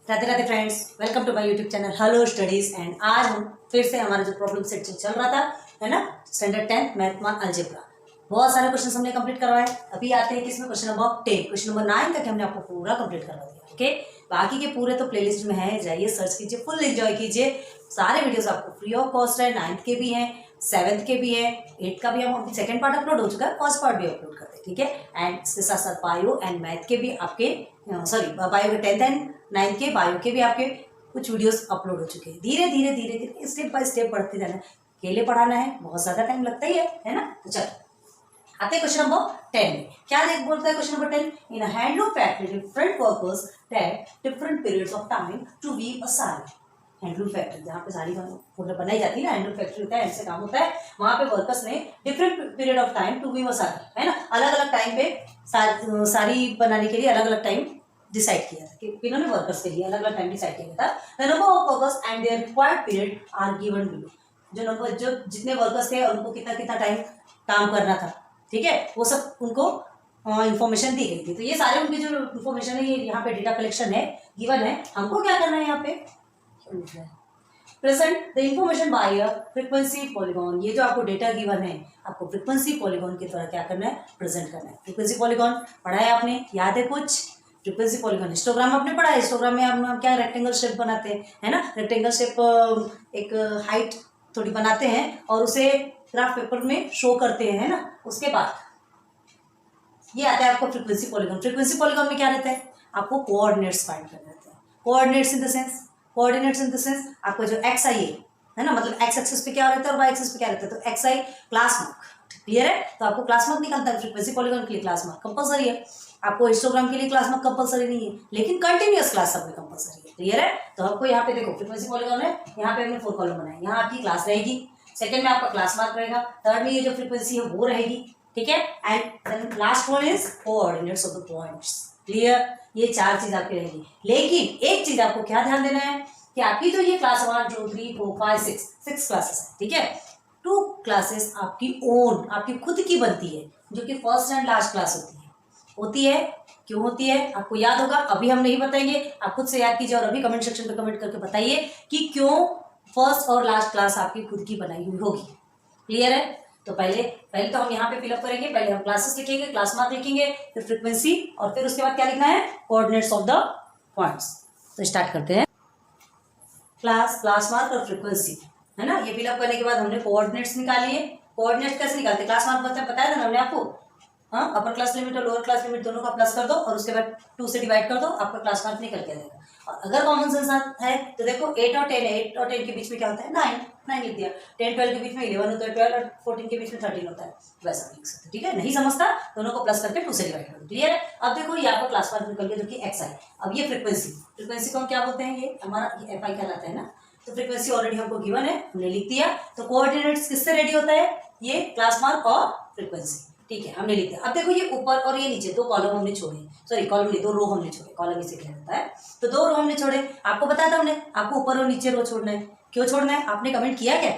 Radhe Radhe friends, welcome to my YouTube channel hello studies. And आज हम फिर से हमारा जो प्रॉब्लम सेट चल रहा था है ना, स्टैंडर्ड 10 मैथ वन अलजेब्रा, बहुत सारे क्वेश्चन हमने कंप्लीट करवाए। अभी आते हैं किसमें, क्वेश्चन नंबर 10, क्वेश्चन नंबर 9 तक हमने आपको पूरा कंप्लीट करवा दिया। ओके, बाकी के पूरे तो प्लेलिस्ट में है, जाइए सर्च कीजिए, फुल एंजॉय कीजिए। सारे वीडियोस आपको फ्री ऑफ कॉस्ट है, 9th के भी हैं, 7th के भी है, 8th का भी हम अभी सेकंड पार्ट अपलोड हो चुका है, फर्स्ट पार्ट भी अपलोड करते हैं, ठीक है। एंड इसके साथ साथ बायो एंड मैथ के भी आपके बायो के 10th एंड 9th के बायो के भी आपके कुछ वीडियोस अपलोड हो चुके हैं। धीरे धीरे धीरे धीरे स्टेप बाय स्टेप पढ़ते जाना है। अकेले पढ़ाना है, बहुत ज्यादा टाइम लगता ही है ना। तो चलो आते हैं क्वेश्चन नंबर 10 में। क्या देख बोलता है question number 10, in a handloom factory different workers take different periods of time to weave a sari. Handloom factory जहाँ पे साड़ी बनाई जाती है ना, हैंडलूम फैक्ट्री होता है, ऐसे काम होता है। वहाँ पे वर्कर्स ने different period of time to weave a sari, है ना, अलग अलग टाइम पे साड़ी बनाने के लिए अलग अलग टाइम डिसाइड किया था कि इन्होंने वर्कर्स के लिए अलग अलग टाइम डिसाइड किया था। The number of workers and their required period are given below. जो जितने वर्कर्स थे और उनको कितना कितना टाइम काम करना था, ठीक है, वो सब उनको इंफॉर्मेशन दी गई थी। तो ये सारे उनकी जो इन्फॉर्मेशन है, ये यहाँ पे डेटा कलेक्शन है, गिवन है। हमको क्या करना है यहाँ पे, present the information by a frequency polygon. ये जो आपको डेटा गिवन है, आपको फ्रीक्वेंसी पॉलीगॉन के द्वारा क्या करना है, प्रेजेंट करना है। फ्रीक्वेंसी पॉलीगॉन पढ़ा है आपने, याद है कुछ? फ्रीक्वेंसी पॉलीगॉन हिस्टोग्राम आपने पढ़ा है। हिस्टोग्राम में हम क्या रेक्टेंगल शेप बनाते हैं, है ना, रेक्टेंगल शेप एक हाइट थोड़ी बनाते हैं और उसे ग्राफ पेपर में शो करते हैं, है ना। उसके बाद ये आता है आपको फ्रीक्वेंसी पॉलीगॉन। फ्रीक्वेंसी पॉलीगॉन में क्या रहता है, आपको कोऑर्डिनेट्स फाइंड करने रहते हैं। कोऑर्डिनेट्स इन द सेंस आपको जो एक्स आई है ना, मतलब एक्स एक्सिस पे क्या रहता है और वाई एक्सिस पे क्या रहता है, तो एक्स आई क्लास मार्क, क्लियर है। तो आपको क्लास मार्क निकालता है। फ्रीक्वेंसी पॉलीगॉन के लिए क्लास मार्क कंपलसरी है, आपको हिस्टोग्राम के लिए क्लास मार्क कंपलसरी नहीं है, लेकिन कंटिन्यूअस क्लास सब में कंपलसरी है, क्लियर है। तो आपको यहाँ पे देखो फ्रीक्वेंसी पॉलीगॉन है, यहाँ पे हमने 4 कॉलम बनाए, यहाँ आपकी क्लास रहेगी, सेकंड में आपका क्लास मार्क रहेगा, थर्ड में ये जो फ्रीक्वेंसी है वो रहेगी, ठीक है। And last one is coordinates of the points, clear. ये 4 चीज आपकी रहेगी, लेकिन एक चीज आपको क्या ध्यान देना है कि आपकी जो ये क्लास 1 2 3 4 5 6 क्लासेस है, ठीक है। 2 क्लासेस आपकी ओन, आपकी खुद की बनती है, जो कि फर्स्ट एंड लास्ट क्लास होती है। क्यों होती है आपको याद होगा, अभी हम नहीं बताएंगे, आप खुद से याद कीजिए और अभी कमेंट सेक्शन पे कमेंट करके बताइए कि क्यों फर्स्ट और लास्ट क्लास आपकी खुद की बनाई हुई होगी, क्लियर है। तो पहले तो हम यहाँ पे फिलअप करेंगे, पहले हम क्लासेस लिखेंगे, क्लास मार्क लिखेंगे, फिर फ्रीक्वेंसी, और फिर उसके बाद क्या लिखना है, कोऑर्डिनेट्स ऑफ द पॉइंट्स। तो स्टार्ट करते हैं। क्लास मार्क और फ्रीक्वेंसी, है ना, ये फिलअप करने के बाद हमने कोऑर्डिनेट्स निकालिए। कोऑर्डिनेट्स कैसे निकालते हैं, क्लास मार्क बताया था ना हमने आपको। हाँ, अपर क्लास लिमिट और लोअर क्लास लिमिट दोनों का प्लस कर दो और उसके बाद 2 से डिवाइड कर दो, आपका क्लास मार्क निकल के आएगा। और अगर कॉमन सेंस है तो देखो 8 और 10 है, 8 और 10 के बीच में क्या होता है, 9 लिख दिया। 10 12 के बीच में 11 होता है, 12 और 14 के बीच में 13 होता है, वैसा लिख सकते, ठीक है। नहीं समझता, दोनों को प्लस करके 2 से डिवाइड कर दो, क्लियर है। अब देखो ये आपका क्लास मार्क निकल गया, जो कि एक्स आई। अब ये फ्रीक्वेंसी को हम क्या बोलते हैं, ये हमारा एफ आई कहलाता है ना। तो फ्रीक्वेंसी ऑलरेडी हमको गिवन है, हमने लिख दिया। तो कोऑर्डिनेट्स किससे रेडी होता है, ये क्लास मार्क और फ्रीक्वेंसी, ठीक है, हमने लिख दिया। अब देखो ये ऊपर और ये नीचे 2 कॉलम हमने छोड़े, सॉरी कॉलम नहीं, 2 रो हमने छोड़े, कॉलम इसे कहा जाता है। तो 2 रो हमने छोड़े, आपको बताया था हमने, आपको ऊपर और नीचे रो छोड़ना है। क्यों छोड़ना है, आपने कमेंट किया क्या,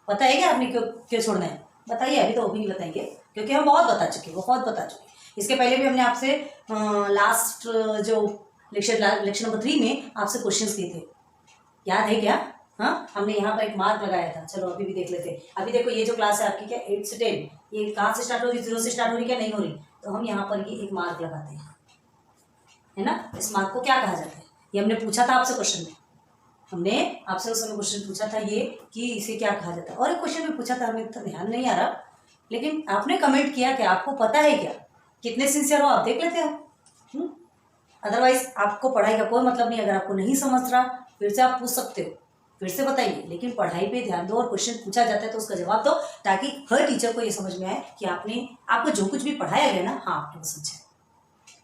पता है क्या आपने क्यों छोड़ना है, बताइए। अभी तो वो भी नहीं बताएंगे, क्योंकि हम बहुत बता चुके। इसके पहले भी हमने आपसे लास्ट जो लेक्चर नंबर 3 में आपसे क्वेश्चन किए थे, याद है क्या। हाँ, हमने यहाँ पर एक मार्क लगाया था, चलो अभी भी देख लेते हैं। अभी देखो ये जो क्लास है आपकी क्या 8 से 10, ये कहाँ से स्टार्ट हो रही, 0 से स्टार्ट हो रही, क्या नहीं हो रही। तो हम यहाँ पर ये एक मार्क लगाते हैं, है ना। इस मार्क को क्या कहा जाता है, ये हमने पूछा था आपसे क्वेश्चन में, हमने आपसे उस समय क्वेश्चन पूछा था ये कि इसे क्या कहा जाता है। और एक क्वेश्चन भी पूछा था, हमें इतना ध्यान नहीं आ रहा, लेकिन आपने कमेंट किया क्या, आपको पता है क्या, कितने सिंसियर हो आप, देख लेते हो। अदरवाइज आपको पढ़ाई का कोई मतलब नहीं। अगर आपको नहीं समझ रहा, फिर से आप पूछ सकते हो, फिर से बताइए, लेकिन पढ़ाई पे ध्यान दो और क्वेश्चन पूछा जाता है तो उसका जवाब दो, ताकि हर टीचर को ये समझ में आए कि आपको जो कुछ भी पढ़ाया गया ना, हाँ आपने वो समझा।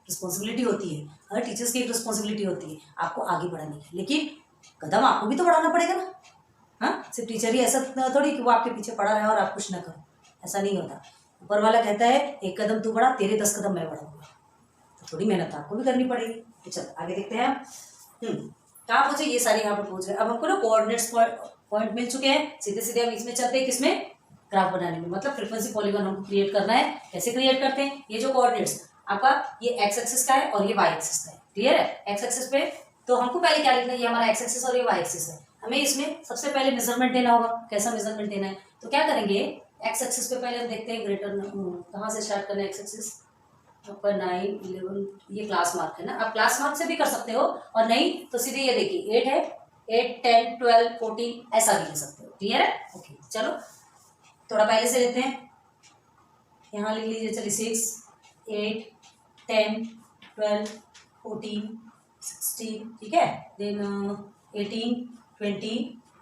रिस्पॉन्सिबिलिटी होती है, हर टीचर्स की एक रिस्पॉन्सिबिलिटी होती है आपको आगे बढ़ाने की, लेकिन कदम आपको भी तो बढ़ाना पड़ेगा ना। हाँ, सिर्फ टीचर ही ऐसा थोड़ी कि वो आपके पीछे पड़ा रहे और आप कुछ ना करो, ऐसा नहीं होता। ऊपर वाला कहता है 1 कदम तू बढ़ा, तेरे 10 कदम मैं बढ़ाऊंगा, तो थोड़ी मेहनत आपको भी करनी पड़ेगी। तो चलो आगे देखते हैं। कहाँ पहुंचे, ये सारे यहाँ पर पहुंच गए। अब हमको ना कोऑर्डिनेट्स पॉइंट मिल चुके हैं, सीधे सीधे हम इसमें चलते हैं, किसमें, ग्राफ बनाने में। मतलब फ्रीक्वेंसी पॉलीगॉन हमको क्रिएट करना है। कैसे क्रिएट करते हैं, ये जो कोऑर्डिनेट्स आपका, ये एक्स एक्सिस का है और ये वाई एक्सिस का है, क्लियर है। एक्स एक्सिस पे तो हमको पहले क्या लिखना है, ये हमारा एक्स एक्सिस और ये वाई एक्सिस है। हमें इसमें सबसे पहले मेजरमेंट देना होगा। कैसा मेजरमेंट देना है, तो क्या करेंगे, एक्स एक्सिस पे पहले हम देखते हैं ग्रेटर कहाँ से स्टार्ट करना है। एक्स एक्सिस आपका 9, 11, ये क्लास मार्क है ना, आप क्लास मार्क से भी कर सकते हो, और नहीं तो सीधे ये देखिए 8 है, 8, 10, 12, 14 ऐसा भी ले सकते हो। क्लियर है? ओके, चलो थोड़ा पहले से लेते हैं, यहाँ लिख लीजिए, चलिए 6, 8, 10, 12, 14, 16, ठीक है, देन 18, 20,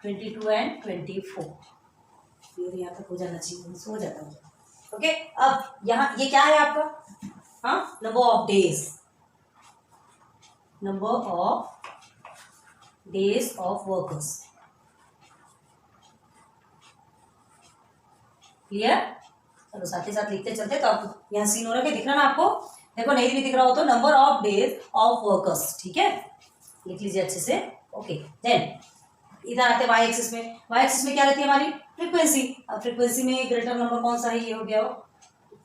22 एंड 24। फिर यहाँ तक हो जाना चाहिए, सो जाता हूँ। ओके, अब यहाँ ये क्या है आपका, हाँ, number of days, number of days of workers. Clear? चलो साथ ही साथ लिखते चलते। तो आप यहाँ सीन हो रहा है, दिख रहा ना आपको, देखो नहीं भी दिख रहा हो तो number of days of workers, ठीक है, लिख लीजिए अच्छे से। ओके, देन इधर आते हैं वाई एक्सिस में। वाई एक्सिस में क्या रहती है हमारी, फ्रीक्वेंसी। अब फ्रीक्वेंसी में ग्रेटर नंबर कौन सा है, ये हो गया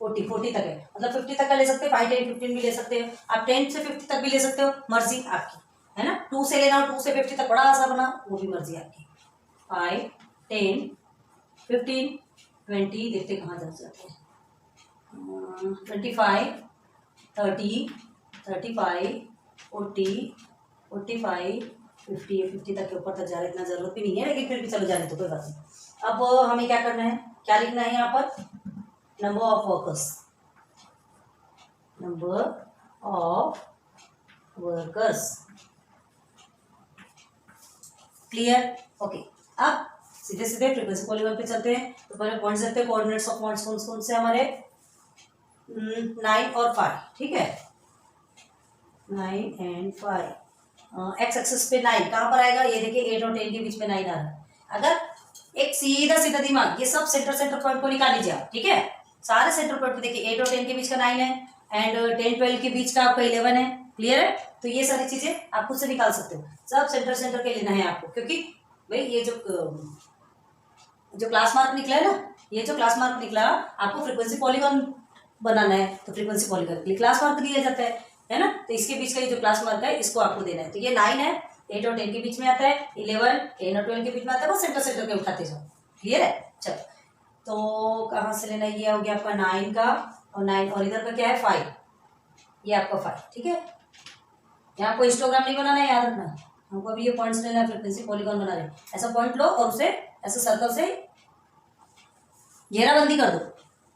40 तक है, मतलब 50 तक का ले सकते हैं, 5, 10, 15 भी ले सकते हो आप, 10 से 50 तक भी ले सकते हो, मर्जी आपकी है ना। 2 से लेना हो, 2 से 50 तक बड़ा सा बना, वो भी मर्जी आपकी। 5, 10, 15, 20, देखते कहाँ तक जाते हैं, 25, 30, 35, 40, 45, 50, 50 तक के ऊपर तक जा रहा है, इतना जरूरत भी नहीं है, लेकिन फिर भी चलो जाने तो कोई बात नहीं। अब हमें क्या करना है, क्या लिखना है यहाँ पर, number of workers, number of workers. Clear? Okay, अब सीधे सीधे फ्रीक्वेंसी पॉलीगॉन पे चलते हैं। तो पहले पॉइंट्स देखते हैं, कोऑर्डिनेट्स ऑफ पॉइंट्स कौन कौन से हमारे, 9 और 5, ठीक है, 9 एंड 5। एक्स एक्सिस पे 9 कहाँ पर आएगा, ये देखिए 8 और 10 के बीच में 9 आ रहा है। अगर एक सीधा सीधा दिमाग, ये सब सेंटर पॉइंट को निकाल लीजिए आप, ठीक है, सारे सेंटर पॉइंट पे देखिए 8 और 10 के बीच का 9 है, एंड 10, 12 के बीच का आपका 11 है। क्लियर है? तो ये सारी चीजें आप खुद से निकाल सकते हो, सब सेंटर के लेना है आपको, क्योंकि भाई ये जो क्लास मार्क निकला है ना, ये जो क्लास मार्क निकला, आपको फ्रीक्वेंसी पॉलीगॉन बनाना है, तो फ्रीक्वेंसी पॉलीगॉन के लिए क्लास मार्क दिया जाता है ना। तो इसके बीच का ये जो क्लास मार्क है, इसको आपको देना है। तो ये 9 है, 8 और 10 के बीच में आता है, 11, 10 और 12 के बीच में आता है, बस सेंटर के उठाते जाओ। क्लियर है? चलो, तो कहाँ से लेना, ये हो गया आपका 9 का, और 9 और इधर का क्या है 5, ये आपका 5, ठीक है। यहाँ कोई हिस्टोग्राम नहीं बनाना है, याद रखना, हमको अभी ये पॉइंट्स लेना है, फ्रीक्वेंसी पॉलीगॉन बना रहे हैं। ऐसा पॉइंट लो और उसे ऐसे सर्कल से घेराबंदी कर दो,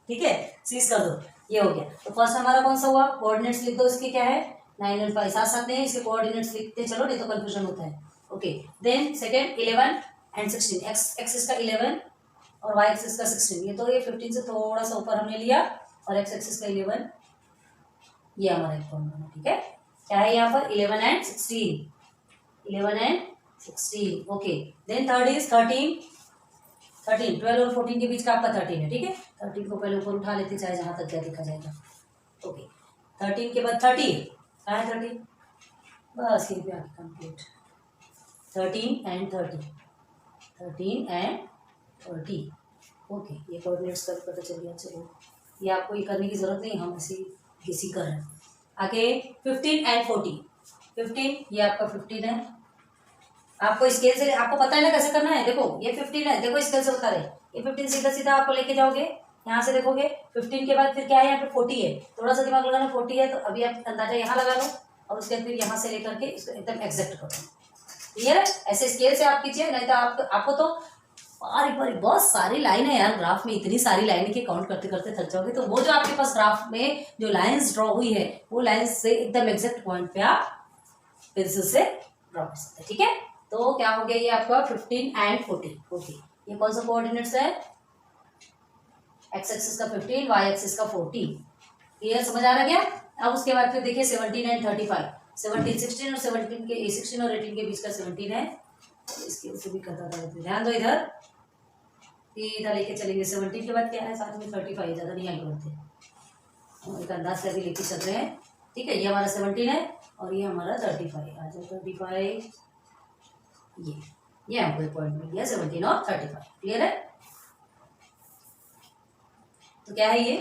ठीक है, सीज कर दो, ये हो गया। तो फर्स्ट हमारा कौन सा हुआ, कोऑर्डिनेट्स लिख दो, इसके क्या है 9 और 5, साथ साथ में इसके कोऑर्डिनेट्स लिखते चलो, नहीं तो कंफ्यूजन होता है। Okay, then second 11 and 16, X axis का 11 और वाई एक्सिस का 16, ये तो ये 15 से थोड़ा सा ऊपर हमने लिया, और एक्स एक्सिस का 11, ये हमारा एक पॉइंट बना, ठीक है। क्या है यहाँ पर 11 and 16, 11 and 16। Okay, then third is 13, 12 और 14 के बीच का आपका 13 है, ठीक है। 13 को पहले ऊपर उठा लेते, चाहे जहां तक क्या देखा जाएगा। ओके, 13 के बाद 30, कहाँ है 30, बस ये भी आपकी कंप्लीट, 13 एंड 30, 13 एंड 30। ओके, ये कोऑर्डिनेट्स का पता चल गया। चलो, ये आपको ये करने की जरूरत नहीं, हम ऐसे किसी कर रहे हैं। आगे 15 एंड 40, 15 ये आपका 15 है, आपको स्केल से, आपको पता है ना कैसे करना है, देखो ये 15 है, देखो स्केल से बता रहे, ये 15 सीधा सीधा आपको लेके जाओगे, यहाँ से देखोगे 15 के बाद फिर क्या है, यहाँ पे 40 है, थोड़ा सा दिमाग लगाना, 40 है, तो अभी आप अंदाजा यहाँ लगा लो, और उसके बाद फिर यहाँ से लेकर के इसको एकदम एग्जैक्ट करो। क्लियर है? ऐसे स्केल से आप कीजिए, नहीं तो आपको तो बारी बहुत सारी लाइन है यार, ग्राफ में इतनी सारी लाइन की काउंट करते करते थक जाओगे। तो वो जो आपके पास ग्राफ में जो लाइंस ड्रॉ हुई है, वो लाइंस से एकदम एग्जैक्ट पॉइंट पे आप पेंसिल से ड्रॉ कर सकते हैं, ठीक है। तो क्या हो गया ये आपका 15 एंड 40। ओके, ये कौन सा कोऑर्डिनेट्स है, एक्स एक्सिस का 15, वाई एक्सिस का 40। क्लियर, समझ आ रहा क्या। अब उसके बाद फिर देखिए 17 एंड 35, 17, 16 और 17 के 16 और 18 के बीच का 17 है, इसके से भी करता था, ध्यान दो इधर, इधर लेके चलेंगे। 17 के बाद क्या है, साथ में 35, ज्यादा नहीं आगे बढ़ते, एक अंदाज से भी लेके चल रहे हैं, ठीक है। ये हमारा 17 है और ये हमारा 35, आ जाए 35, ये हमको पॉइंट मिल गया 17 और 35। क्लियर है? तो क्या है ये,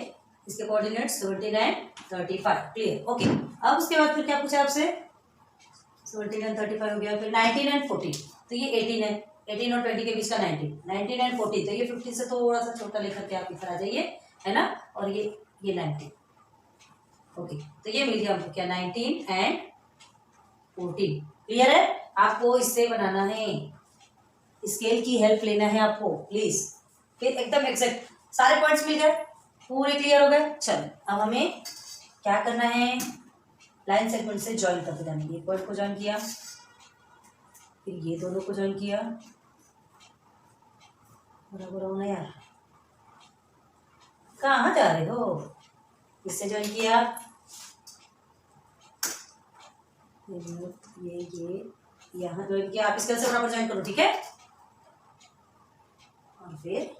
इसके कोऑर्डिनेट्स 17 एंड 35। क्लियर। ओके, अब उसके बाद फिर क्या पूछा आपसे, 17 एंड 35 हो गया, फिर 19 एंड 14, तो ये 18 है, 18 और 20 के बीच का 19, 19 एंड 40, तो ये 50 से थोड़ा सा छोटा लेकर के आप इधर आ जाइए, है ना, और ये 19, ओके, तो ये मिल गया हमको क्या, 19 एंड 14, क्लियर है। आपको इससे बनाना है, स्केल की हेल्प लेना है आपको प्लीज, फिर एकदम एग्जैक्ट सारे पॉइंट्स मिल गए, पूरे क्लियर हो गए। चलो अब हमें क्या करना है, लाइन सेगमेंट से ज्वाइन करते जाएंगे, ये पॉइंट को ज्वाइन किया, फिर ये दोनों को ज्वाइन किया, बराबर हो ना यार, कहाँ जा रहे हो, इससे ज्वाइन किया, ये यहाँ ज्वाइन किया, आप इसके से बराबर ज्वाइन करो, ठीक है, और फिर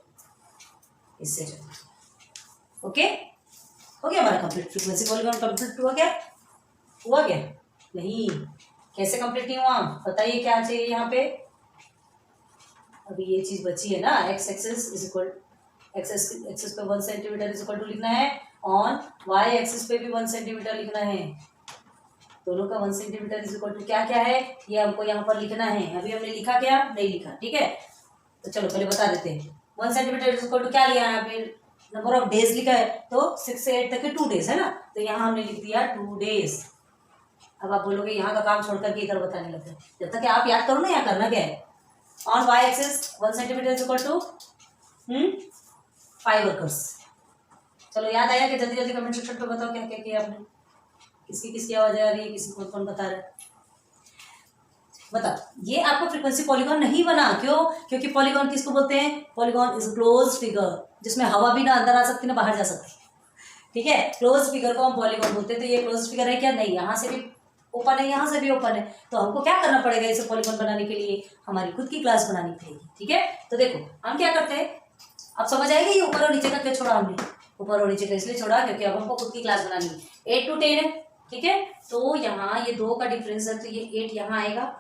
इससे ज्वाइन, ओके, हो गया हमारा कंप्लीट, फ्रीक्वेंसी पॉलीगॉन कंप्लीट हुआ क्या, हुआ क्या, नहीं, कैसे कंप्लीट नहीं हुआ, बताइए क्या चाहिए यहाँ पे, अभी ये चीज बची है ना, x axis is equal, axis पे 1 सेंटीमीटर इज इक्वल टू लिखना है, ऑन वाई एक्सिस पे भी 1 सेंटीमीटर लिखना है, दोनों का 1 सेंटीमीटर इज इक्वल टू क्या क्या है, ये हमको यहाँ पर लिखना है, अभी हमने लिखा क्या, नहीं लिखा, ठीक है, तो चलो पहले बता देते हैं, 1 सेंटीमीटर इज इक्वल टू क्या लिया है यहाँ पे, नंबर ऑफ डेज लिखा है, तो 6 से 8 तक के 2 डेज है ना, तो यहाँ हमने लिख दिया 2 डेज। अब आप बोलोगे यहाँ का काम छोड़ करके इधर बताने लगते हैं, जब तक आप याद करो ना यहाँ करना क्या है, on Y axis 1 centimetre is equal to 5 workers. चलो याद आया कि जल्दी जल्दी कमेंट सेक्शन पे बताओ क्या क्या किया आपने, किसकी किसकी आवाज आ रही है, किसी कौन कौन बता रहा है, बता। ये आपको फ्रीक्वेंसी पॉलीगॉन नहीं बना, क्यों, क्योंकि पॉलीगॉन किसको बोलते हैं, पॉलीगॉन इज क्लोज फिगर, जिसमें हवा भी ना अंदर आ सकती ना बाहर जा सकती, ठीक है, क्लोज फिगर को हम पॉलीगॉन बोलते हैं, तो ये क्लोज फिगर है क्या, नहीं, यहाँ से भी ओपन है, यहाँ से भी ओपन है, तो हमको क्या करना पड़ेगा इसे पॉलीगॉन बनाने के लिए, हमारी खुद की क्लास बनानी पड़ेगी, ठीक है। तो देखो हम क्या करते हैं, अब समझ आएगी, ये ऊपर और नीचे का क्या छोड़ा हमने, ऊपर और नीचे का इसलिए छोड़ा क्योंकि अब हमको खुद की क्लास बनानी है, 8 to 10 है, ठीक है, तो यहाँ ये 2 का डिफरेंस है, तो ये 8 यहाँ आएगा,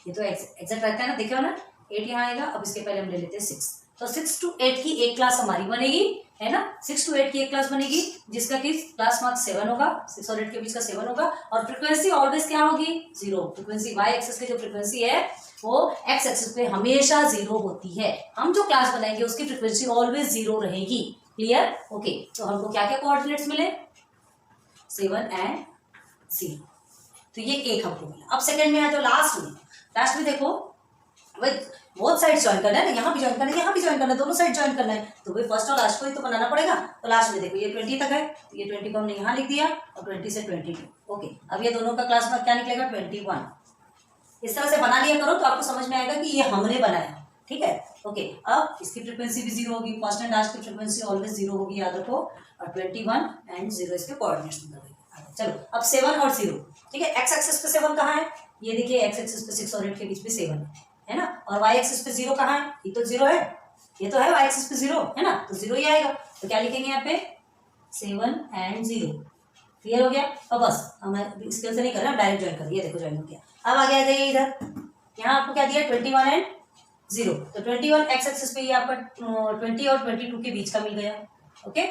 ये तो एग्जैक्ट रहता है ना, देखो ना, 8 यहाँ आएगा, अब इसके पहले हम ले लेते हैं 6, तो 6 to 8 की एक क्लास हमारी बनेगी, है ना, 6 to 8 की एक क्लास बनेगी, जिसका कि क्लास मार्क 7 होगा, 6 और 8 के बीच का 7 होगा, और फ्रीक्वेंसी ऑलवेज क्या होगी, 0, फ्रीक्वेंसी वाई एक्सिस की जो फ्रीक्वेंसी है वो एक्स एक्सिस पे हमेशा 0 होती है, हम जो क्लास बनाएंगे उसकी फ्रीक्वेंसी ऑलवेज 0 रहेगी, क्लियर, ओके। तो हमको क्या क्या कोऑर्डिनेट्स मिले, 7 and 0, तो ये एक हमको मिला। अब सेकंड में आ जाओ, लास्ट में देखो भाई बहुत साइड ज्वाइन करना है ना, यहाँ भी ज्वाइन करना है, यहाँ भी ज्वाइन करना है, दोनों साइड ज्वाइन करना है, तो भाई फर्स्ट और लास्ट को ही तो बनाना पड़ेगा, तो लास्ट में देखो ये 20 तक है, तो ये 20 को हमने यहाँ लिख दिया, और 20 से 22, ओके, अब ये दोनों का क्लास में क्या निकलेगा, 21, इस तरह से बना लिया करो तो आपको समझ में आएगा कि ये हमने बनाया, ठीक है, ओके। अब इसकी फ्रीक्वेंसी भी 0 होगी, फर्स्ट एंड लास्ट की फ्रीक्वेंसी ऑलवेज 0 होगी, याद रखो, और 21 and 0 इसके कोऑर्डिनेट्स निकल गए। चलो अब 7 और 0, ठीक है, एक्स एक्सिस पे 7 कहाँ है, ये देखिए एक्स एक्सिस पे 6 और 8 के बीच में 7 है ना, और वाई एक्सिस पे 0 कहाँ है, ये तो 0 है, ये तो है वाई एक्सिस पे 0 है ना, तो 0 ही आएगा, तो क्या लिखेंगे यहाँ पे 7 and 0, क्लियर हो गया। अब बस हम इसके से नहीं कर रहे हैं, डायरेक्ट ज्वाइन कर दिया, देखो ज्वाइन हो गया। अब आगे आ जाइए इधर, यहाँ आपको क्या दिया 21 and 0, तो 21 एक्स एक्सिस पे ये आपका 20 और 22 के बीच का मिल गया, ओके,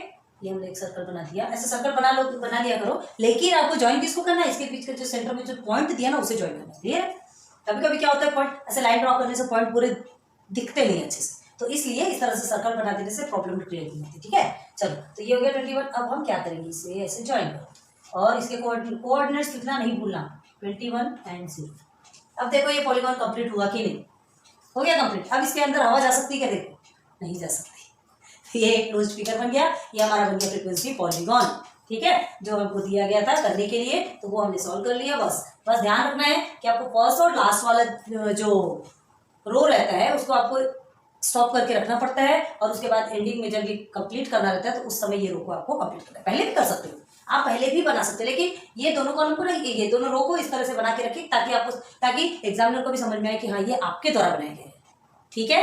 ये हमने एक सर्कल बना दिया, ऐसे सर्कल बना लिया करो, लेकिन आपको ज्वाइन किसको करना है, इसके बीच का जो सेंटर में जो पॉइंट दिया ना उसे ज्वाइन करना है, क्लियर। कभी कभी क्या होता है, पॉइंट ऐसे लाइन ड्रॉ करने से पॉइंट पूरे दिखते नहीं अच्छे से, तो इसलिए इस तरह से सर्कल बना देने से प्रॉब्लम क्रिएट नहीं होती, ठीक है। चलो तो ये हो गया 21, अब हम क्या करेंगे, इसे ऐसे ज्वाइन करो, और इसके कोऑर्डिनेट्स लिखना नहीं भूलना, 21 and 0। अब देखो ये पॉलीगॉन कंप्लीट हुआ कि नहीं, हो गया कंप्लीट। अब इसके अंदर हवा जा सकती है क्या, देखो नहीं जा सकती, ये एक क्लोज्ड फिगर बन गया, ये हमारा बन गया फ्रीक्वेंसी पॉलीगॉन, ठीक है, जो हमको दिया गया था करने के लिए, तो वो हमने सॉल्व कर लिया। बस ध्यान रखना है कि आपको फर्स्ट और लास्ट वाला जो रो रहता है उसको आपको स्टॉप करके रखना पड़ता है, और उसके बाद एंडिंग में जब ये कंप्लीट करना रहता है तो उस समय ये रो को आपको कंप्लीट करना है। पहले भी कर सकते हो आप, पहले भी बना सकते हो, लेकिन ये दोनों कॉलम को ना, ये दोनों रो को इस तरह से बना के रखिए ताकि एग्जामिनर को भी समझ में आए कि हाँ ये आपके द्वारा बनाए गए, ठीक है,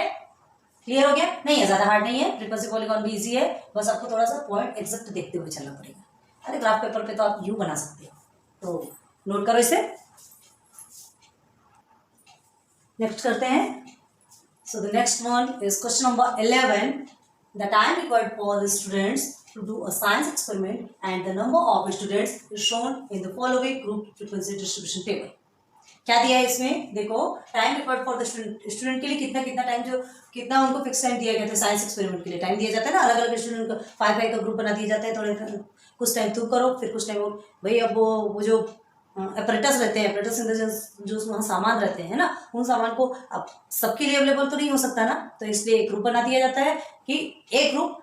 क्लियर हो गया। नहीं है, ज्यादा हार्ड नहीं है, फ्रीक्वेंसी पॉलीगॉन भी इजी है, बस आपको थोड़ा सा पॉइंट एग्जैक्ट देखते हुए चलना पड़ेगा। अरे ग्राफ पेपर पे तो आप यूं बना सकते हो, तो नोट करो इसे। नेक्स्ट करते हैं, so the next one is question number 11, the time required for the students to do a science experiment and the number of students is shown in the following group frequency distribution table. क्या दिया है इसमें, देखो time required for the student के लिए कितना कितना time, जो कितना उनको फिक्स टाइम दिया गया था साइंस एक्सपेरिमेंट के लिए टाइम दिया जाता है ना, अलग अलग स्टूडेंट को 5 का ग्रुप बना दिया जाता है, थोड़े कुछ टाइम तुम करो फिर कुछ टाइम भाई, अब वो जो अपरेटस रहते हैं, अपरेटस इन द सेंस जो वहाँ सामान रहते हैं ना, उन सामान को अब सबके लिए अवेलेबल तो नहीं हो सकता ना, तो इसलिए एक ग्रुप बना दिया जाता है कि एक ग्रुप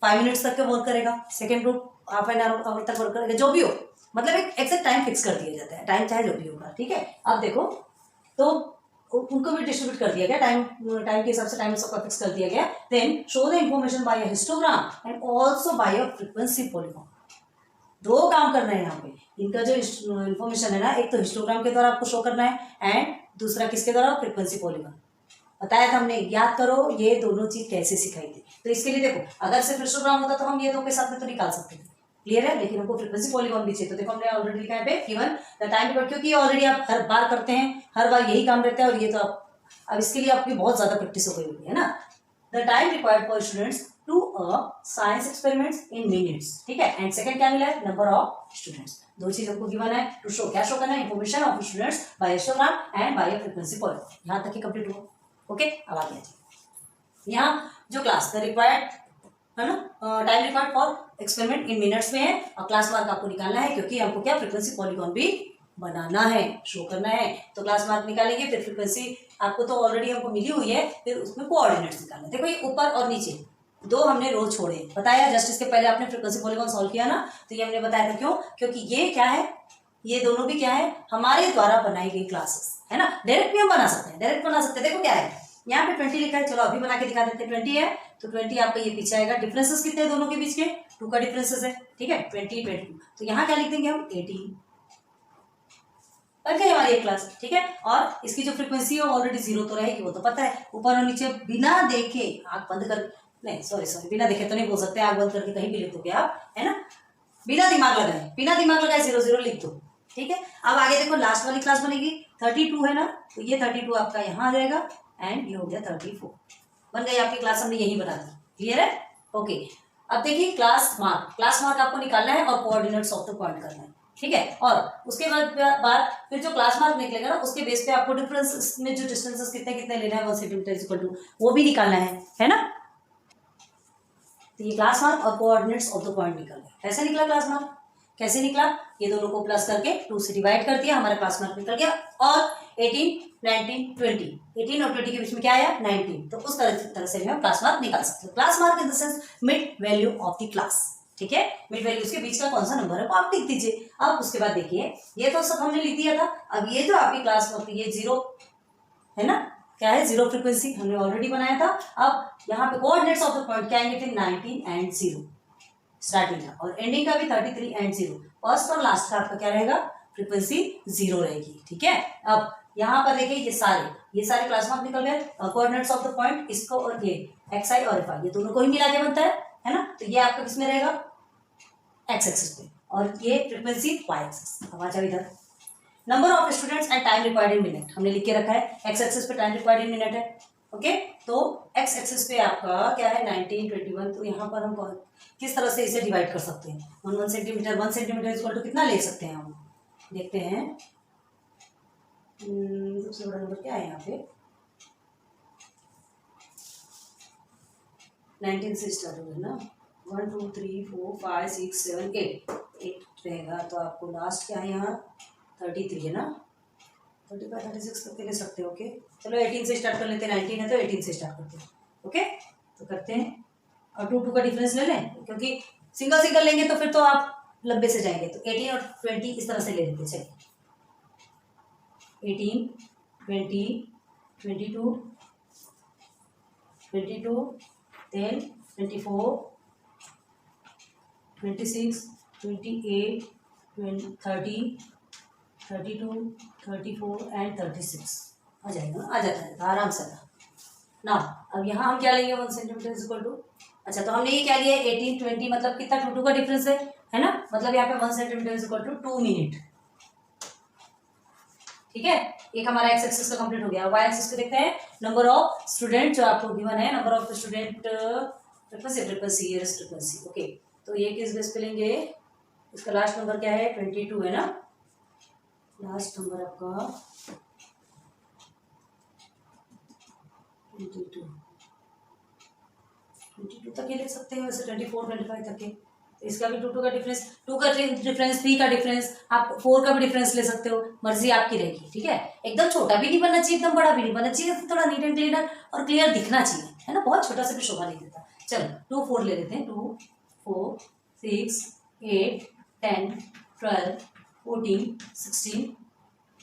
5 मिनट्स तक के वर्क करेगा, second group half an hour तक वर्क करेगा, जो भी हो, मतलब एक एक्सेक्ट टाइम फिक्स कर दिया जाता है, टाइम चाहे जो भी होगा, ठीक है। अब देखो तो उनको भी डिस्ट्रीब्यूट कर दिया गया, टाइम के हिसाब से टाइम सबका फिक्स कर दिया गया। Then show the information by a histogram and also by a frequency polygon. दो काम करना है यहाँ पे, इनका जो इन्फॉर्मेशन है ना, एक तो हिस्टोग्राम के द्वारा आपको शो करना है एंड दूसरा किसके द्वारा, फ्रीक्वेंसी पॉलीगॉन। बताया था हमने, याद करो ये दोनों चीज कैसे सिखाई थी। तो इसके लिए देखो, अगर सिर्फ हिस्टोग्राम होता तो हम ये दो के साथ में तो निकाल सकते थे, क्लियर है, लेकिन हमको फ्रीक्वेंसी पॉलीगॉन भी चाहिए। तो देखो हमने ऑलरेडी लिखा है पे गिवन द टाइम रिक्वायर्ड, क्योंकि ये ऑलरेडी आप हर बार करते हैं, हर बार यही काम रहता है, और ये तो आप अब इसके लिए आपकी बहुत ज्यादा प्रैक्टिस हो गई होगी, है ना। The time required for students to a science experiments in minutes, ठीक है। एंड सेकंड क्या मिला है, नंबर ऑफ स्टूडेंट्स। दो चीज हमको गिवन है, टू शो, क्या शो करना है, information of students by histogram and by frequency polygon. यहाँ तक ही कंप्लीट हुआ, ओके। अब आगे यहाँ जो क्लास द रिक्वायर्ड है ना, time required for experiment in minutes में है, और क्लास मार्क आपको निकालना है, क्योंकि हमको क्या फ्रीक्वेंसी पॉलीगॉन भी बनाना है, शो करना है, तो क्लास मार्क निकालेंगे। फिर फ्रीक्वेंसी आपको तो ऑलरेडी हमको मिली हुई है, फिर उसमें कोऑर्डिनेट्स निकालना। देखो ये ऊपर और नीचे दो हमने रो छोड़े, बताया जस्ट इसके पहले आपने फ्रीक्वेंसी पॉलीगॉन सॉल्व किया ना, तो ये हमने बताया था, क्यों, क्योंकि ये क्या है, ये दोनों भी क्या है, हमारे द्वारा बनाई गई क्लासेस है ना। डायरेक्ट भी हम बना सकते हैं, डायरेक्ट बना सकते हैं। देखो क्या है, यहाँ पे 20 लिखा है, चलो अभी बना के दिखा देते हैं। 20 है तो 20 आपका ये पीछे आएगा। डिफरेंसेस कितने हैं दोनों के बीच के, 2 का डिफरेंसेस है, ठीक है, 20 22। तो यहाँ क्या लिख देंगे हम, 18। बन गई हमारी एक क्लास, ठीक है। और इसकी जो फ्रीक्वेंसी है ऑलरेडी 0 तो रहेगी, वो तो पता है। ऊपर और नीचे बिना देखे, आंख बंद कर, नहीं सॉरी बिना देखे तो नहीं बोल सकते, आंख बंद करके कहीं भी लिख दोगे आप, है ना, बिना दिमाग लगाए 0 0 लिख दो, ठीक है। अब आगे देखो लास्ट वाली क्लास बनेगी 32 है ना, तो ये 32 आपका यहाँ आ जाएगा एंड ये हो गया 34। बन गई आपकी क्लास, हमने यही बना दी, क्लियर है, ओके। अब देखिए क्लास मार्क आपको निकालना है और कोऑर्डिनेट्स ऑफ द पॉइंट करना है, ठीक है। और उसके बाद फिर जो क्लास मार्क निकलेगा ना, उसके बेस पे आपको डिफरेंस में जो डिस्टेंसेस कितने कितने लेना है 1 सेंटीमीटर इक्वल टू, वो भी निकालना है ना। तो ये क्लास मार्क और कोऑर्डिनेट्स ऑफ द पॉइंट निकल गया। कैसे निकला क्लास मार्क, कैसे निकला, ये दोनों को प्लस करके 2 से डिवाइड कर दिया, हमारा क्लास मार्क निकल गया। और 18 19 20, 18 और 20 के बीच में क्या आया, 19। तो उस तरह से हम क्लास मार्क निकाल सकते हैं। Class mark in the sense mid value of the class, ठीक है। मिड वैल्यू उसके बीच का कौन सा नंबर है वो आप लिख दीजिए। अब उसके बाद देखिए ये तो सब हमने लिख दिया था। अब ये जो आपकी क्लास मार्क ये 0 है ना, क्या है, 0 फ्रीक्वेंसी हमने ऑलरेडी बनाया था। अब यहाँ पे कोऑर्डिनेट्स ऑफ द पॉइंट क्या आएंगे, फिर 19 एंड 0 स्टार्टिंग का, और एंडिंग का भी 33 एंड 0। फर्स्ट और लास्ट का आपका क्या रहेगा, फ्रीक्वेंसी 0 रहेगी, ठीक है। अब यहाँ पर देखिए ये सारे क्लास मार्क निकल गए। कोऑर्डिनेट्स ऑफ द पॉइंट, इसको और ये xi और fi, ये दोनों को ही मिला के बनता है ना। तो ये आपका किसमें रहेगा, x एक्सिस पे, और ये फ्रीक्वेंसी y एक्सिस। अब आ जाओ इधर, number of students and time required in minute हमने लिख के रखा है। x एक्सिस पे टाइम रिक्वायर्ड इन मिनट है, ओके। तो x एक्सिस पे आपका क्या है, 19 21। तो यहाँ पर हम किस तरह से इसे डिवाइड कर सकते हैं, 1 सेंटीमीटर 1 सेंटीमीटर इक्वल टू कितना ले सकते हैं हम, देखते हैं। सबसे बड़ा नंबर क्या है यहाँ पे, 19 से स्टार्ट होगा ना, 1 2 3 4 5 6 7 8 रहेगा। तो आपको लास्ट क्या है यहाँ 33 है ना, 35 36 करके ले सकते हो, ओके। चलो 18 से स्टार्ट कर लेते हैं, 19 है तो 18 से स्टार्ट करते हैं, ओके। तो करते हैं, और 2 2 का डिफरेंस ले लें, क्योंकि सिंगल लेंगे तो फिर तो आप 90 से जाएंगे। तो 18 और 20 इस तरह से ले लेते, चलिए 18 20 22 22 10 24 26 28 30 32 34 एंड 36 आ जाएगा ना, आ जाता है आराम से ना। अब यहाँ हम क्या लेंगे, 1 सेंटीमीटर इक्वल टू, अच्छा तो हमने ये क्या लिया 18 20, मतलब कितना 2 2 का डिफरेंस है ना, मतलब यहाँ पे 1 सेंटीमीटर इक्वल टू 2 मिनट, ठीक है। एक हमारा एक्स एक्सिस का कंप्लीट हो गया। वाई एक्सिस को देखते हैं, नंबर ऑफ स्टूडेंट जो आपको गिवन है, number of student frequency, okay. तो ये किस बेस पे लेंगे, इसका लास्ट नंबर क्या है 22 है ना, लास्ट नंबर आपका 22 तक ये लिख सकते हैं, वैसे 24 25 तक के। तो इसका भी 2 का डिफरेंस, 2 का डिफरेंस, 3 का डिफरेंस, आप 4 का भी डिफरेंस ले सकते हो, मर्जी आपकी रहेगी। ठीक है, एकदम छोटा भी नहीं बनना चाहिए, एकदम बड़ा भी नहीं बनना चाहिए, थोड़ा नीट एंड क्लीन और क्लियर दिखना चाहिए, है ना। बहुत छोटा सा भी शोभा नहीं देता। चलो 2 4 ले लेते हैं। 2 4 6 8 10 12 14 16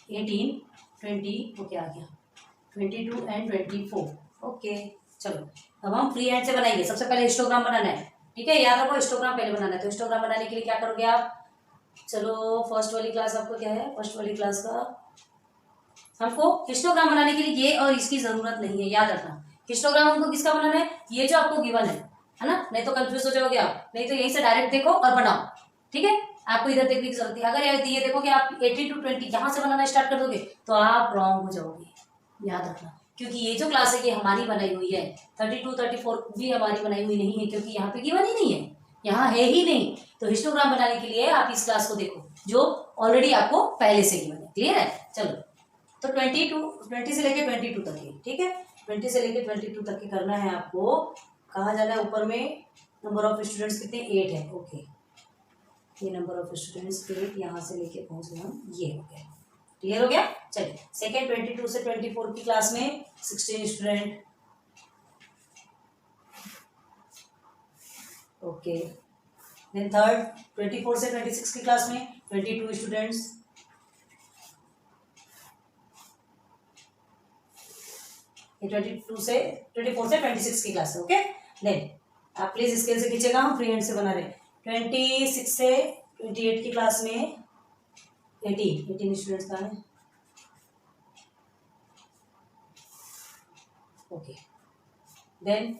18 20, ओके आ गया 22 एंड 24। ओके चलो अब हम फ्री हैंड से बनाएंगे। सबसे पहले हिस्टोग्राम बनाना है, ठीक है, याद रखो हिस्टोग्राम पहले बनाना है। तो हिस्टोग्राम बनाने के लिए क्या करोगे आप, चलो फर्स्ट वाली क्लास आपको क्या है, फर्स्ट वाली क्लास का हमको हिस्टोग्राम बनाने के लिए ये और इसकी जरूरत नहीं है, याद रखना। हिस्टोग्राम हमको किसका बनाना है, ये जो आपको गिवन है ना, नहीं तो कंफ्यूज हो जाओगे आप, नहीं तो यहीं से डायरेक्ट देखो और बनाओ। ठीक है, आपको इधर देखने की जरूरत है। अगर ये देखो कि आप 18 to 20 यहाँ से बनाना स्टार्ट कर दोगे तो आप रॉन्ग हो जाओगे, याद रखना। क्योंकि ये जो क्लास है ये हमारी बनाई हुई है, 32 34 भी हमारी बनाई हुई नहीं है, क्योंकि यहाँ पे गिवन ही नहीं है, यहाँ है ही नहीं। तो हिस्टोग्राम बनाने के लिए आप इस क्लास को देखो जो ऑलरेडी आपको पहले से गिवन है। क्लियर है, चलो तो 20 से लेके 22 तक है, ठीक है, 20 से लेके 22 तक के करना है आपको। कहाँ जाना है, ऊपर में नंबर ऑफ स्टूडेंट्स कितने, 8 है। ओके, ये नंबर ऑफ स्टूडेंट्स 8 यहाँ से लेके पहुँच गए हम, ये हो गया। क्लियर हो गया। चलिए सेकेंड 22 से 24 की क्लास में 16 स्टूडेंट। ओके, देन थर्ड 24 से 26 की क्लास में 22 स्टूडेंट्स। ये 24 से 26 की क्लास है। ओके, देन आप प्लीज स्केल से खींचेगा, हम फ्री हैंड से बना रहे हैं। 26 से 28 की क्लास में 18 स्टूडेंट्स का है। ओके, देन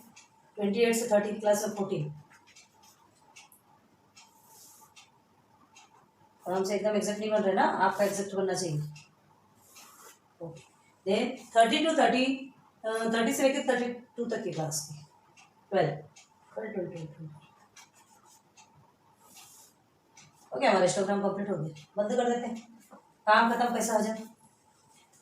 28 से 30 की क्लास में 14। और हमसे एकदम एग्जैक्ट नहीं बन रहा है ना, आपका एग्जैक्ट बनना चाहिए। ओके, देन 30 से लेकर 32 तक की क्लास की 12। ओके, हमारा हिस्टोग्राम कंप्लीट हो गया, बंद कर देते हैं, काम खत्म, पैसा आ जाए।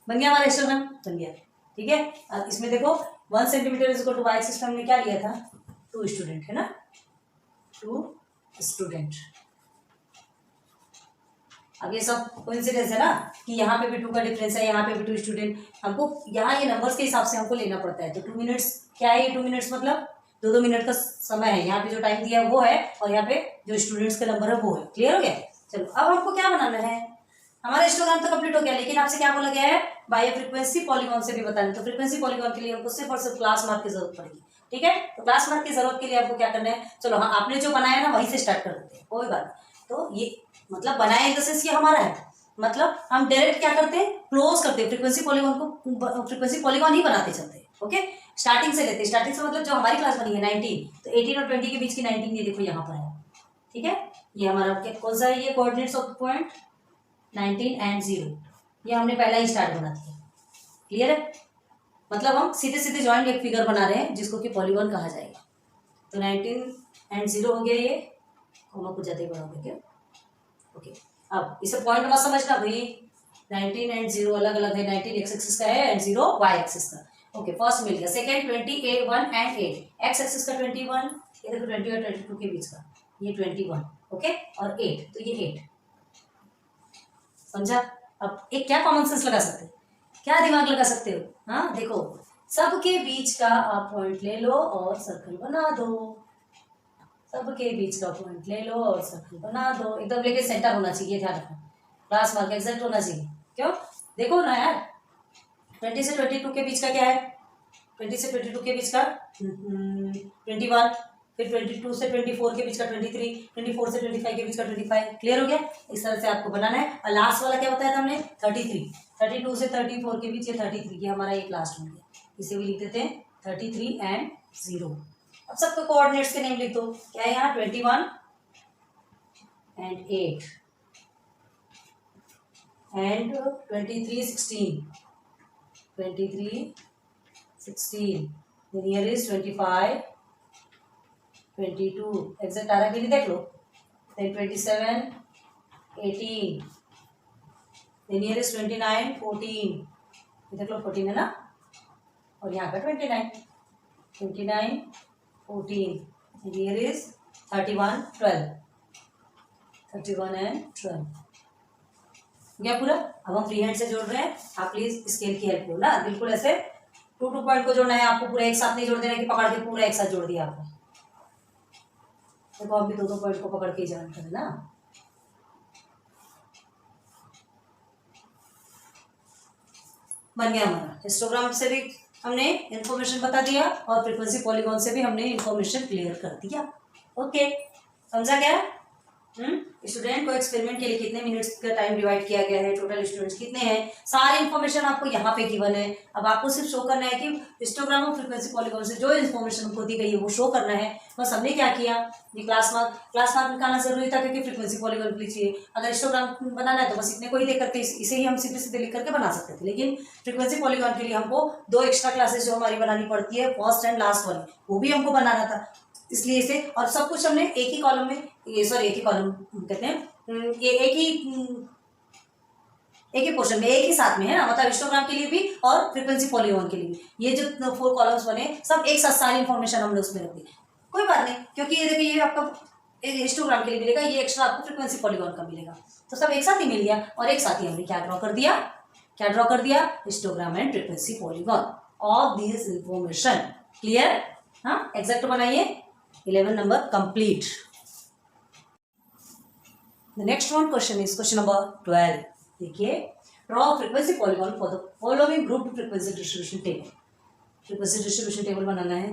बन गया हमारा हिस्टोग्राम, बन गया। ठीक है, अब इसमें देखो 1 centimetre is equal to Y axis, हमने क्या लिया था, 2 स्टूडेंट है ना, 2 स्टूडेंट। अब ये सब कोइंसिडेंस है ना कि यहाँ पे भी 2 का डिफरेंस है, यहाँ पे भी 2 स्टूडेंट। हमको यहाँ ये नंबर्स के हिसाब से हमको लेना पड़ता है। तो 2 मिनट्स क्या है, ये 2 मिनट्स मतलब 2 मिनट का समय है। यहाँ पे जो टाइम दिया है वो है, और यहाँ पे जो स्टूडेंट्स का नंबर है वो है। क्लियर हो गया। चलो अब हमको क्या बनाना है, हमारा हिस्टोग्राम तो कंप्लीट हो गया, लेकिन आपसे क्या बोला गया है, बाय फ्रीक्वेंसी पॉलीगॉन से भी बताना। तो फ्रीक्वेंसी पॉलीगॉन के लिए हमको सिर्फ और सिर्फ क्लास मार्क की जरूरत पड़ेगी। ठीक है, तो क्लास मार्क की जरूरत के लिए आपको क्या करना है, चलो हाँ आपने जो बनाया ना वहीं से स्टार्ट कर देते हैं, कोई बात नहीं। तो ये मतलब बनाया इन द सेंस ये हमारा है, मतलब हम डायरेक्ट क्या करते हैं, क्लोज करते हैं फ्रीक्वेंसी पॉलीगॉन को, फ्रीक्वेंसी पॉलीगॉन ही बनाते चलते हैं। ओके, स्टार्टिंग से लेते हैं, स्टार्टिंग से मतलब जो हमारी क्लास बनी है 19, तो 18 और 20 के बीच की 19 ये देखो यहाँ पर है। ठीक है, ये हमारा कौन सा है, ये कोऑर्डिनेट्स ऑफ पॉइंट 19 एंड 0, ये हमने पहला ही स्टार्ट बना दिया। क्लियर है, मतलब हम सीधे सीधे जॉइंट एक फिगर बना रहे हैं जिसको कि पॉलीगॉन कहा जाएगा। तो 19 एंड 0 हो गया, ये कोमा कुछ ज्यादा ही बड़ा हो गया क्या। ओके, अब इसे पॉइंट मत समझना भाई, 19 एंड 0 अलग अलग है, 19 एक्स एक्सिस का है एंड 0 वाई एक्सिस का। ओके, फर्स्ट मिल गया। सेकंड 21 एंड 8, एक्स एक्सिस का 21, ये देखो 20 और 22 के बीच का ये 21। ओके, और 8, तो ये 8 समझा। अब एक क्या कॉमन सेंस लगा सकते हो, क्या दिमाग लगा सकते हो, हाँ देखो सबके बीच का आप पॉइंट ले लो और सर्कल बना दो, सबके बीच का पॉइंट ले लो और सर्कल बना दो, एकदम लेके सेंटर होना चाहिए, ध्यान रखना, क्लास मार्क एग्जैक्ट होना चाहिए। क्यों, देखो ना यार 20 से 22 के बीच का क्या है, 20 से 22 के बीच का 21, फिर 22 से 24 के बीच का 23, 24 से 25 के बीच का 25। क्लियर हो गया, इस तरह से आपको बनाना है। और लास्ट वाला क्या बताया था हमने, 33, 32 से 34 के बीच ये 33, ये हमारा एक लास्ट हो गया, इसे भी लिख देते हैं 33 एंड 0। अब सबके कोऑर्डिनेट्स के नेम लिख दो, क्या है यहाँ 21 and 8 and 23 16, 23 16, then here is 25 22, exact आ रहा है कि नहीं देख लो, then 27 18 देन हियर इज 29 14, ये देख लो 14 है ना, और यहाँ का 29 14, and here is 31 12, 31 and 12 क्या पूरा। अब हम फ्री हैंड से जोड़ रहे हैं, आप प्लीज स्केल की हेल्प लो ना, बिल्कुल ऐसे 2 पॉइंट को जोड़ना है आपको, पूरा एक साथ नहीं जोड़ देना कि पकड़ के पूरा एक साथ जोड़ दिया आपने। देखो आप भी 2 पॉइंट को पकड़ के जान करें ना। बन गया हमारा। हिस्टोग्राम से भी हमने इंफॉर्मेशन बता दिया और फ्रीक्वेंसी पॉलीगॉन से भी हमने इंफॉर्मेशन क्लियर कर दिया। ओके, समझा गया। स्टूडेंट को एक्सपेरिमेंट के लिए कितने मिनट्स का टाइम डिवाइड किया गया है, टोटल स्टूडेंट्स कितने हैं, सारी इंफॉर्मेशन आपको यहाँ पे गिवन है। अब आपको सिर्फ शो करना है कि हिस्टोग्राम और फ्रीक्वेंसी पॉलीगॉन से जो इंफॉर्मेशन हमको दी गई है वो शो करना है। बस हमने क्या किया, ये क्लास मार्क निकालना जरूरी था क्योंकि फ्रीक्वेंसी पॉलीगॉन के लिए चाहिए। अगर हिस्टोग्राम बनाना है तो बस इतने को ही देख करके इसे ही हम सीधे सीधे लिख करके बना सकते थे, लेकिन फ्रीक्वेंसी पॉलीगॉन के लिए हमको 2 एक्स्ट्रा क्लासेस जो हमारी बनानी पड़ती है, फर्स्ट एंड लास्ट वाली, वो भी हमको बनाना था। इसलिए इसे और सब कुछ हमने एक ही कॉलम में, ये सॉरी एक ही कॉलम कहते हैं, ये एक ही पोर्शन में एक ही साथ में है ना, मतलब हिस्टोग्राम के लिए भी और फ्रीक्वेंसी पॉलीगॉन के लिए भी, ये जो 4 कॉलम्स बने सब एक साथ सारी इंफॉर्मेशन हमने उसमें रख दी। कोई बात नहीं, क्योंकि ये देखिए ये आपका हिस्टोग्राम के लिए मिलेगा, ये एक्स्ट्रा आपको फ्रीक्वेंसी पॉलीगॉन का मिलेगा, तो सब एक साथ ही मिल गया। और एक साथ ही हमने क्या ड्रॉ कर दिया, histogram and frequency polygon of this information. Clear. हाँ, एग्जैक्ट बनाइए। 11 number complete. The next one question is question number 12. देखिए, draw frequency polygon for the following grouped frequency distribution table. frequency distribution table बनाना है।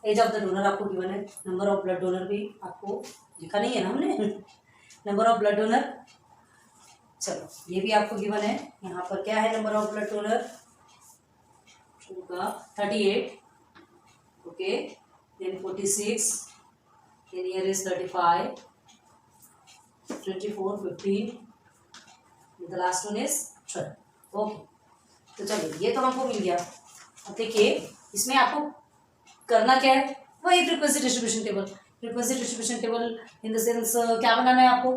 As of the donor आपको given है, number of blood donor भी आपको लिखा नहीं है ना हमने, नंबर ऑफ ब्लड डोनर, चलो ये भी आपको गिवन है। यहाँ पर क्या है, नंबर ऑफ ब्लड डोनर होगा 38, okay, then 46, then here is 35, 24, 15, the last one is 12। Okay, तो चलिए ये तो हमको मिल गया। अब देखिए इसमें आपको करना क्या है, वही frequency distribution table in the sense क्या बनाना है आपको,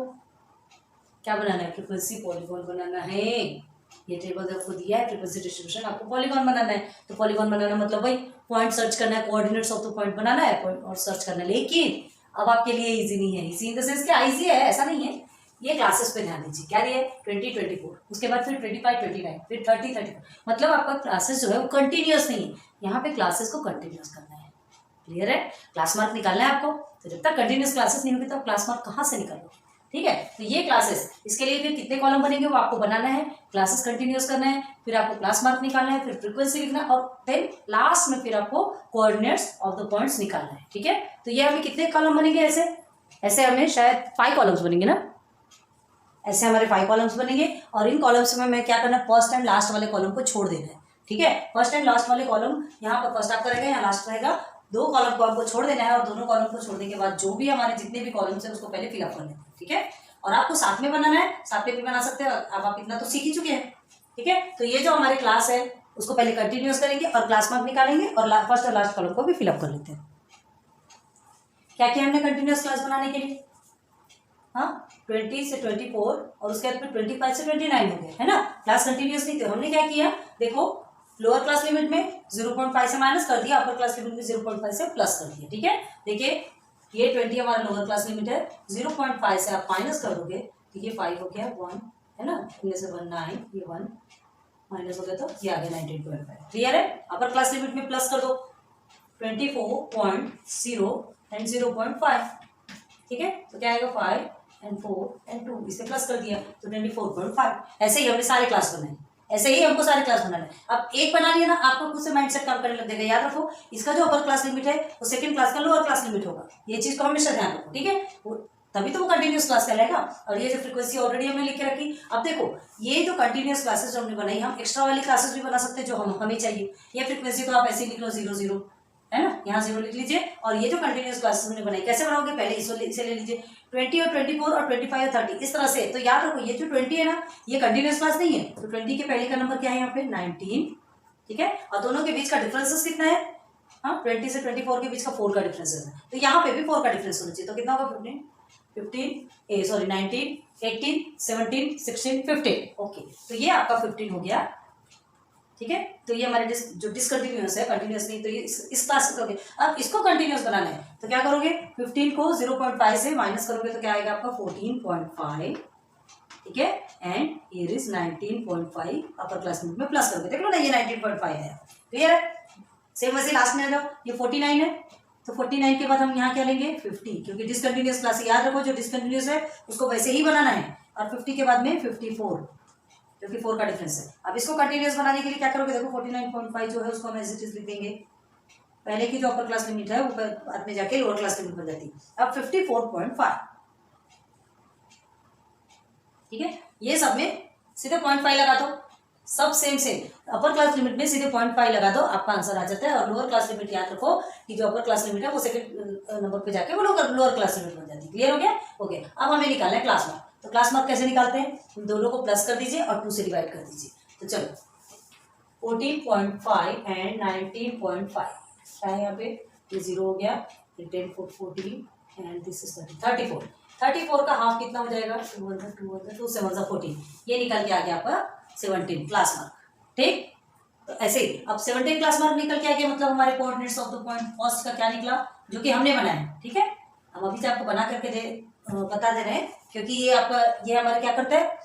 क्या बनाना है, फ्रीक्वेंसी पॉलीगॉन बनाना है। ये टेबल आपको दिया है फ्रीक्वेंसी डिस्ट्रीब्यूशन, आपको पॉलीगॉन बनाना है। तो पॉलीगॉन बनाना मतलब वही पॉइंट सर्च करना है, कोऑर्डिनेट्स ऑफ द पॉइंट बनाना है, पॉइंट और सर्च करना है। लेकिन अब आपके लिए इजी नहीं है, इजी इन द सेंस क्या इजी है ऐसा नहीं है। ये क्लासेस पे ध्यान दीजिए, क्या दिया है 20 24, उसके बाद फिर 25 29, फिर 30 34, मतलब आपका क्लासेस जो है वो कंटिन्यूअस नहीं है। यहाँ पे क्लासेस को कंटिन्यूअस करना है। क्लियर है, क्लास मार्क निकालना है आपको, तो जब तक कंटिन्यूअस क्लासेस नहीं होगी तो आप क्लास मार्क कहाँ से निकालोगे। ठीक है, तो ये क्लासेस, इसके लिए फिर कितने कॉलम बनेंगे वो आपको बनाना है, क्लासेस कंटिन्यूअस करना है, फिर आपको क्लास मार्क निकालना है, फिर फ्रीक्वेंसी लिखना है, और देन लास्ट में फिर आपको कोऑर्डिनेट्स ऑफ द पॉइंट्स निकालना है। ठीक है, तो ये हमें कितने कॉलम बनेंगे, ऐसे हमें शायद 5 कॉलम्स बनेंगे ना, ऐसे हमारे 5 कॉलम्स बनेंगे। और इन कॉलम्स में मैं क्या करना है, फर्स्ट एंड लास्ट वाले कॉलम को छोड़ देना है। ठीक है, फर्स्ट एंड लास्ट वाले कॉलम, यहाँ पर फर्स्ट आपका रहेगा, यहाँ लास्ट रहेगा, 2 कॉलम को आपको छोड़ देना है, और दोनों कॉलम को छोड़ने के बाद जो भी हमारे जितने भी कॉलम्स हैं उसको पहले फिलअप कर लेते हैं। ठीक है, और आपको साथ में बनाना है, साथ में भी बना सकते हैं, अब आप इतना तो सीख ही चुके हैं। ठीक है, तो ये जो हमारी क्लास है उसको पहले कंटिन्यूअस करेंगे और क्लास मार्क निकालेंगे और फर्स्ट और लास्ट कॉलम को भी फिलअप कर लेते हैं। क्या किया हमने कंटिन्यूअस क्लास बनाने के लिए, हाँ 20 से 24 और उसके बाद फिर 25 से 29 हो गया है ना, क्लास कंटिन्यूअस नहीं। तो हमने क्या किया, देखो लोअर क्लास लिमिट में 0.5 से माइनस कर दिया, अपर क्लास लिमिट में 0.5 से प्लस कर दिया। ठीक है, देखिए ये 20 हमारा लोअर क्लास लिमिट है, 0.5 से आप माइनस कर दोगे तो ये 5 हो गया, 1 है ना, इनमें से 1 9, ये 1 माइनस हो गया तो ये आ गया 19.5। क्लियर है, अपर क्लास लिमिट में प्लस कर दो 24.0 एंड 0.5। ठीक है, तो क्या आएगा 5 and 4 and 2, इसे प्लस कर दिया तो 24.5। ऐसे ही हमने सारे क्लास बनाए, ऐसे ही हमको सारे क्लास बनाना है। अब एक बना लिया ना, आपको खुद से माइंडसेट काम करने लग जाएगा। याद रखो, इसका जो अपर क्लास लिमिट है वो सेकंड क्लास का लोअर क्लास लिमिट होगा, ये चीज को हमेशा ध्यान रखो। ठीक है, तभी तो वो कंटिन्यूअस क्लास कहलाएगा। और ये जो फ्रीक्वेंसी ऑलरेडी हमने लिख के रखी, अब देखो ये जो कंटिन्यूअस क्लासेस जो हमने बनाई, हम एक्स्ट्रा वाली क्लासेस भी बना सकते हैं जो हमें चाहिए। ये फ्रीक्वेंसी तो आप ऐसे ही लिख लो 0 0 है ना, यहाँ 0 लिख लीजिए। और ये जो कंटिन्यूअस क्लासेस हमने बनाई कैसे बनाओगे, पहले इसे ले लीजिए 20 और 24 और 25 और 30 इस तरह से। तो याद रखो ये जो 20 है ना, ये कंटिन्यूअस क्लास नहीं है, तो 20 के पहले का नंबर क्या है यहाँ पे 19। ठीक है, और दोनों के बीच का डिफरेंसेस कितना है, हाँ 20 से 24 के बीच का 4 का डिफरेंस है, तो यहाँ पे भी 4 का डिफरेंस होना चाहिए। तो कितना होगा 15 19, 18, 17, 16, 15। ओके, तो ये आपका 15 हो गया। ठीक है, तो ये हमारे जो डिसकंटिन्यूअस है, कंटिन्यूअस नहीं, तो ये इस क्लास का हो गया। अब इसको कंटिन्यूअस बनाना है तो क्या करोगे, 15 को 0.5 से माइनस करोगे तो क्या आएगा आपका 14.5। ठीक है, and here is 19.5 upper class limit में प्लस करोगे, देख लो ना ये 19.5 है। क्लियर है? सेम वैसे लास्ट में आ जाओ, ये 49 है तो 49 के बाद हम यहाँ क्या लेंगे 50, क्योंकि डिसकंटिन्यूअस क्लास याद रखो, जो डिसकंटिन्यूअस है उसको वैसे ही बनाना है। और 50 के बाद में 54, क्योंकि 4 का डिफरेंस है। अब इसको कंटिन्यूअस बनाने के लिए क्या करोगे, देखो 49.5 जो है उसको हम एज इट इज लिख देंगे। पहले की जो अपर क्लास लिमिट है वो बाद में जाके लोअर क्लास लिमिट बन जाती है। अब 54.5, ठीक है, ये सब में सीधे 0.5 लगा दो, सब same same. Upper class limit में सीधे 0.5 लगा दो, आपका आंसर आ जाता है। और लोअर क्लास लिमिट याद रखो कि जो अपर क्लास लिमिट है वो सेकंड नंबर पे जाके वो लोअर क्लास लिमिट बन जाती है। क्लियर हो गया? ओके, अब हमें निकालना है क्लास मार्क। तो क्लास मार्क कैसे निकालते हैं, दोनों को प्लस कर दीजिए और 2 से डिवाइड कर दीजिए। तो चलो 14.5 एंड 19.5 क्या है यहाँ पे, ये 0 हो गया, 10 4 14 एंड दिस इज 34। 34 का हाफ कितना हो जाएगा, 2 7 14, ये निकल के आ गया आपका 17 क्लास मार्क। ठीक, तो ऐसे ही अब 17 क्लास मार्क निकल के आ गया, मतलब हमारे coordinates of the point first का क्या निकला, जो कि हमने बनाया है। ठीक है, हम अभी से आपको बना करके बता दे रहे हैं, क्योंकि ये आपका ये हमारा क्या करता है,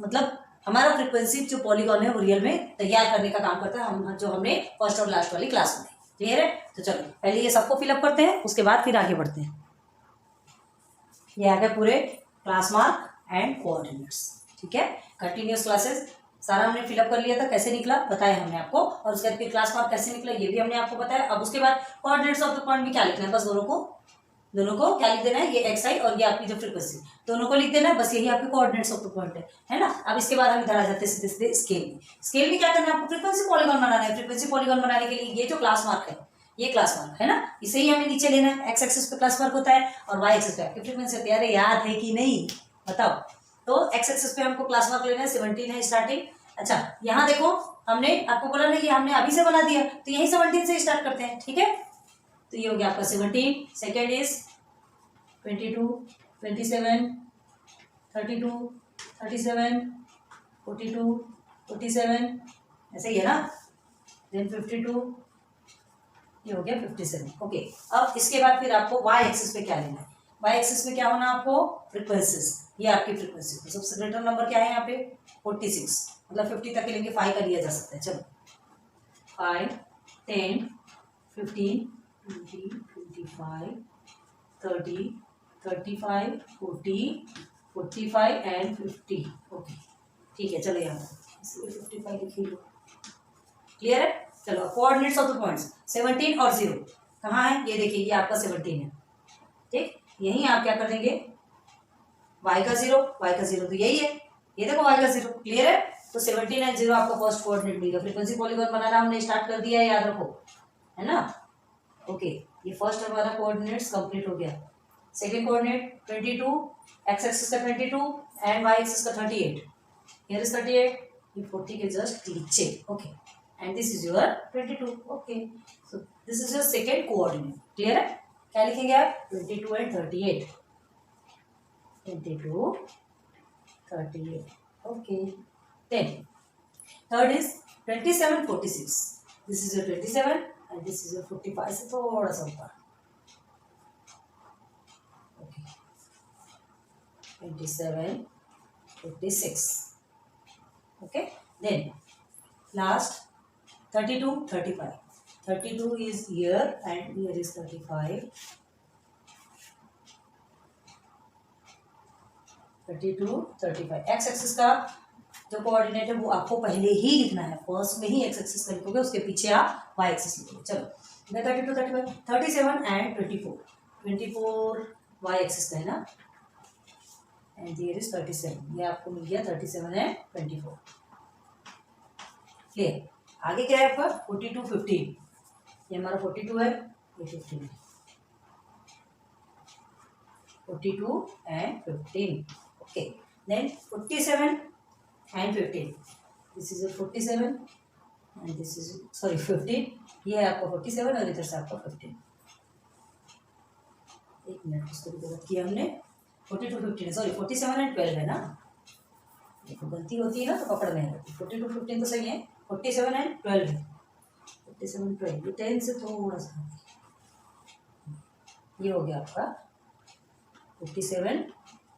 मतलब हमारा फ्रीक्वेंसी जो पॉलीगॉन है वो रियल में तैयार करने का काम करता है, हम जो हमने फर्स्ट और लास्ट वाली क्लास में। क्लियर है? तो चलो पहले ये सबको फिलअप करते हैं, उसके बाद फिर आगे बढ़ते हैं। ये आ गए पूरे क्लास मार्क एंड कोऑर्डिनेट्स। ठीक है, कंटिन्यूअस क्लासेस सारा हमने फिलअप कर लिया था, कैसे निकला बताया हमने आपको, और उसके बाद फिर क्लास मार्क कैसे निकला ये भी हमने आपको बताया। अब उसके बाद कोऑर्डिनेट्स ऑफ द पॉइंट में क्या लिखना है, बस दोनों को क्या लिख देना है, ये एक्स आई और ये आपकी जो फ्रीक्वेंसी, दोनों को लिख देना है, बस यही आपके कोऑर्डिनेट्स ऑफ द पॉइंट है ना। अब इसके बाद हम इधर आ जाते हैं सीधे सीधे स्केल में क्या करना है आपको, फ्रीक्वेंसी पॉलीगॉन बनाना है। फ्रीक्वेंसी पॉलीगॉन बनाने के लिए ये जो क्लास मार्क है, ये क्लास मार्क है ना, इसे ही हमें नीचे लेना है। एक्स एक्सिस पे क्लास मार्क होता है और वाई एक्सिस पे आपकी फ्रीक्वेंसी होती है। अरे याद है कि नहीं बताओ, तो एक्स एक्सिस पे हमको क्लास मार्क लेना है, 17 है स्टार्टिंग। अच्छा, यहाँ देखो हमने आपको बोला ना, ये हमने अभी से बना दिया, तो यही 17 से स्टार्ट करते हैं। ठीक है, तो ये हो गया आपका 17, सेकेंड इज 22, 27, 32, 37, 42, 47, ऐसे ही है ना, देन 52, ये हो गया 57। ओके, अब इसके बाद फिर आपको वाई एक्सिस पे क्या लेना है, वाई एक्सिस में क्या होना आपको, फ्रीक्वेंसीज, ये आपकी फ्रीक्वेंसी। तो सबसे ग्रेटर नंबर क्या है यहाँ पे 46, मतलब 50 तक के लेंगे 5 का लिया जा सकता है। चलो 5, 10, 15, 20, 25, 30, 35, 40, 45 एंड 50। ओके, ठीक है, चलो यहाँ 55 लिख लो। क्लियर है? चलो कोऑर्डिनेट्स ऑफ द पॉइंट्स 17 और 0 कहाँ है, ये देखिए, ये आपका 17 है। ठीक, यही आप क्या कर देंगे, y का 0, y का 0 तो यही है, ये देखो y का 0। क्लियर है? तो 17 एंड 0 आपका फर्स्ट कोऑर्डिनेट मिलेगा। फ्रीक्वेंसी पॉलीगॉन बनाना हमने स्टार्ट कर दिया है, याद रखो, है ना। ओके, ये फर्स्ट हमारा कोऑर्डिनेट्स कंप्लीट हो गया। सेकंड कोऑर्डिनेट 22, एक्स एक्सिस का 22 एंड वाई एक्सिस का 38, हियर इज 38, ये 40 के जस्ट नीचे। Okay, and this is your 22। Okay, so this is your second coordinate. Clear है? क्या लिखेंगे आप, 22 and 38, 22, 38। Okay, then third is 27, 46, this is your 27 and this is your 45 से थोड़ा सा ऊपर। Okay, 27, 56। Okay, then last 32, 35, 32 is here and here is 35, 32, 35। X axis का जो कोऑर्डिनेट है वो आपको पहले ही लिखना है, फर्स्ट में ही एक्स एक्सिस का लिखोगे, उसके पीछे आप वाई एक्सिस लिखोगे। चलो 32, 35, 37 एंड 24, 24 वाई एक्सिस का है ना, एंड हियर इज 37, ये आपको मिल गया 37 एंड 24। क्लियर? आगे क्या है आपका 42, 15, ये हमारा 42 है, ये 15 है, 42 and 15। Okay, then 47 and 15, this is 47 and this is sorry 15, ये है आपका 47 और इधर से आपका 15। एक मिनट, इसको भी गलत किया हमने, 42 15 सॉरी 47 एंड 12 है ना, देखो गलती होती है ना तो पकड़ में आती है। 42 15 तो सही है, 47 एंड 12 है, 47 12 10 से थोड़ा सा ये हो गया आपका 57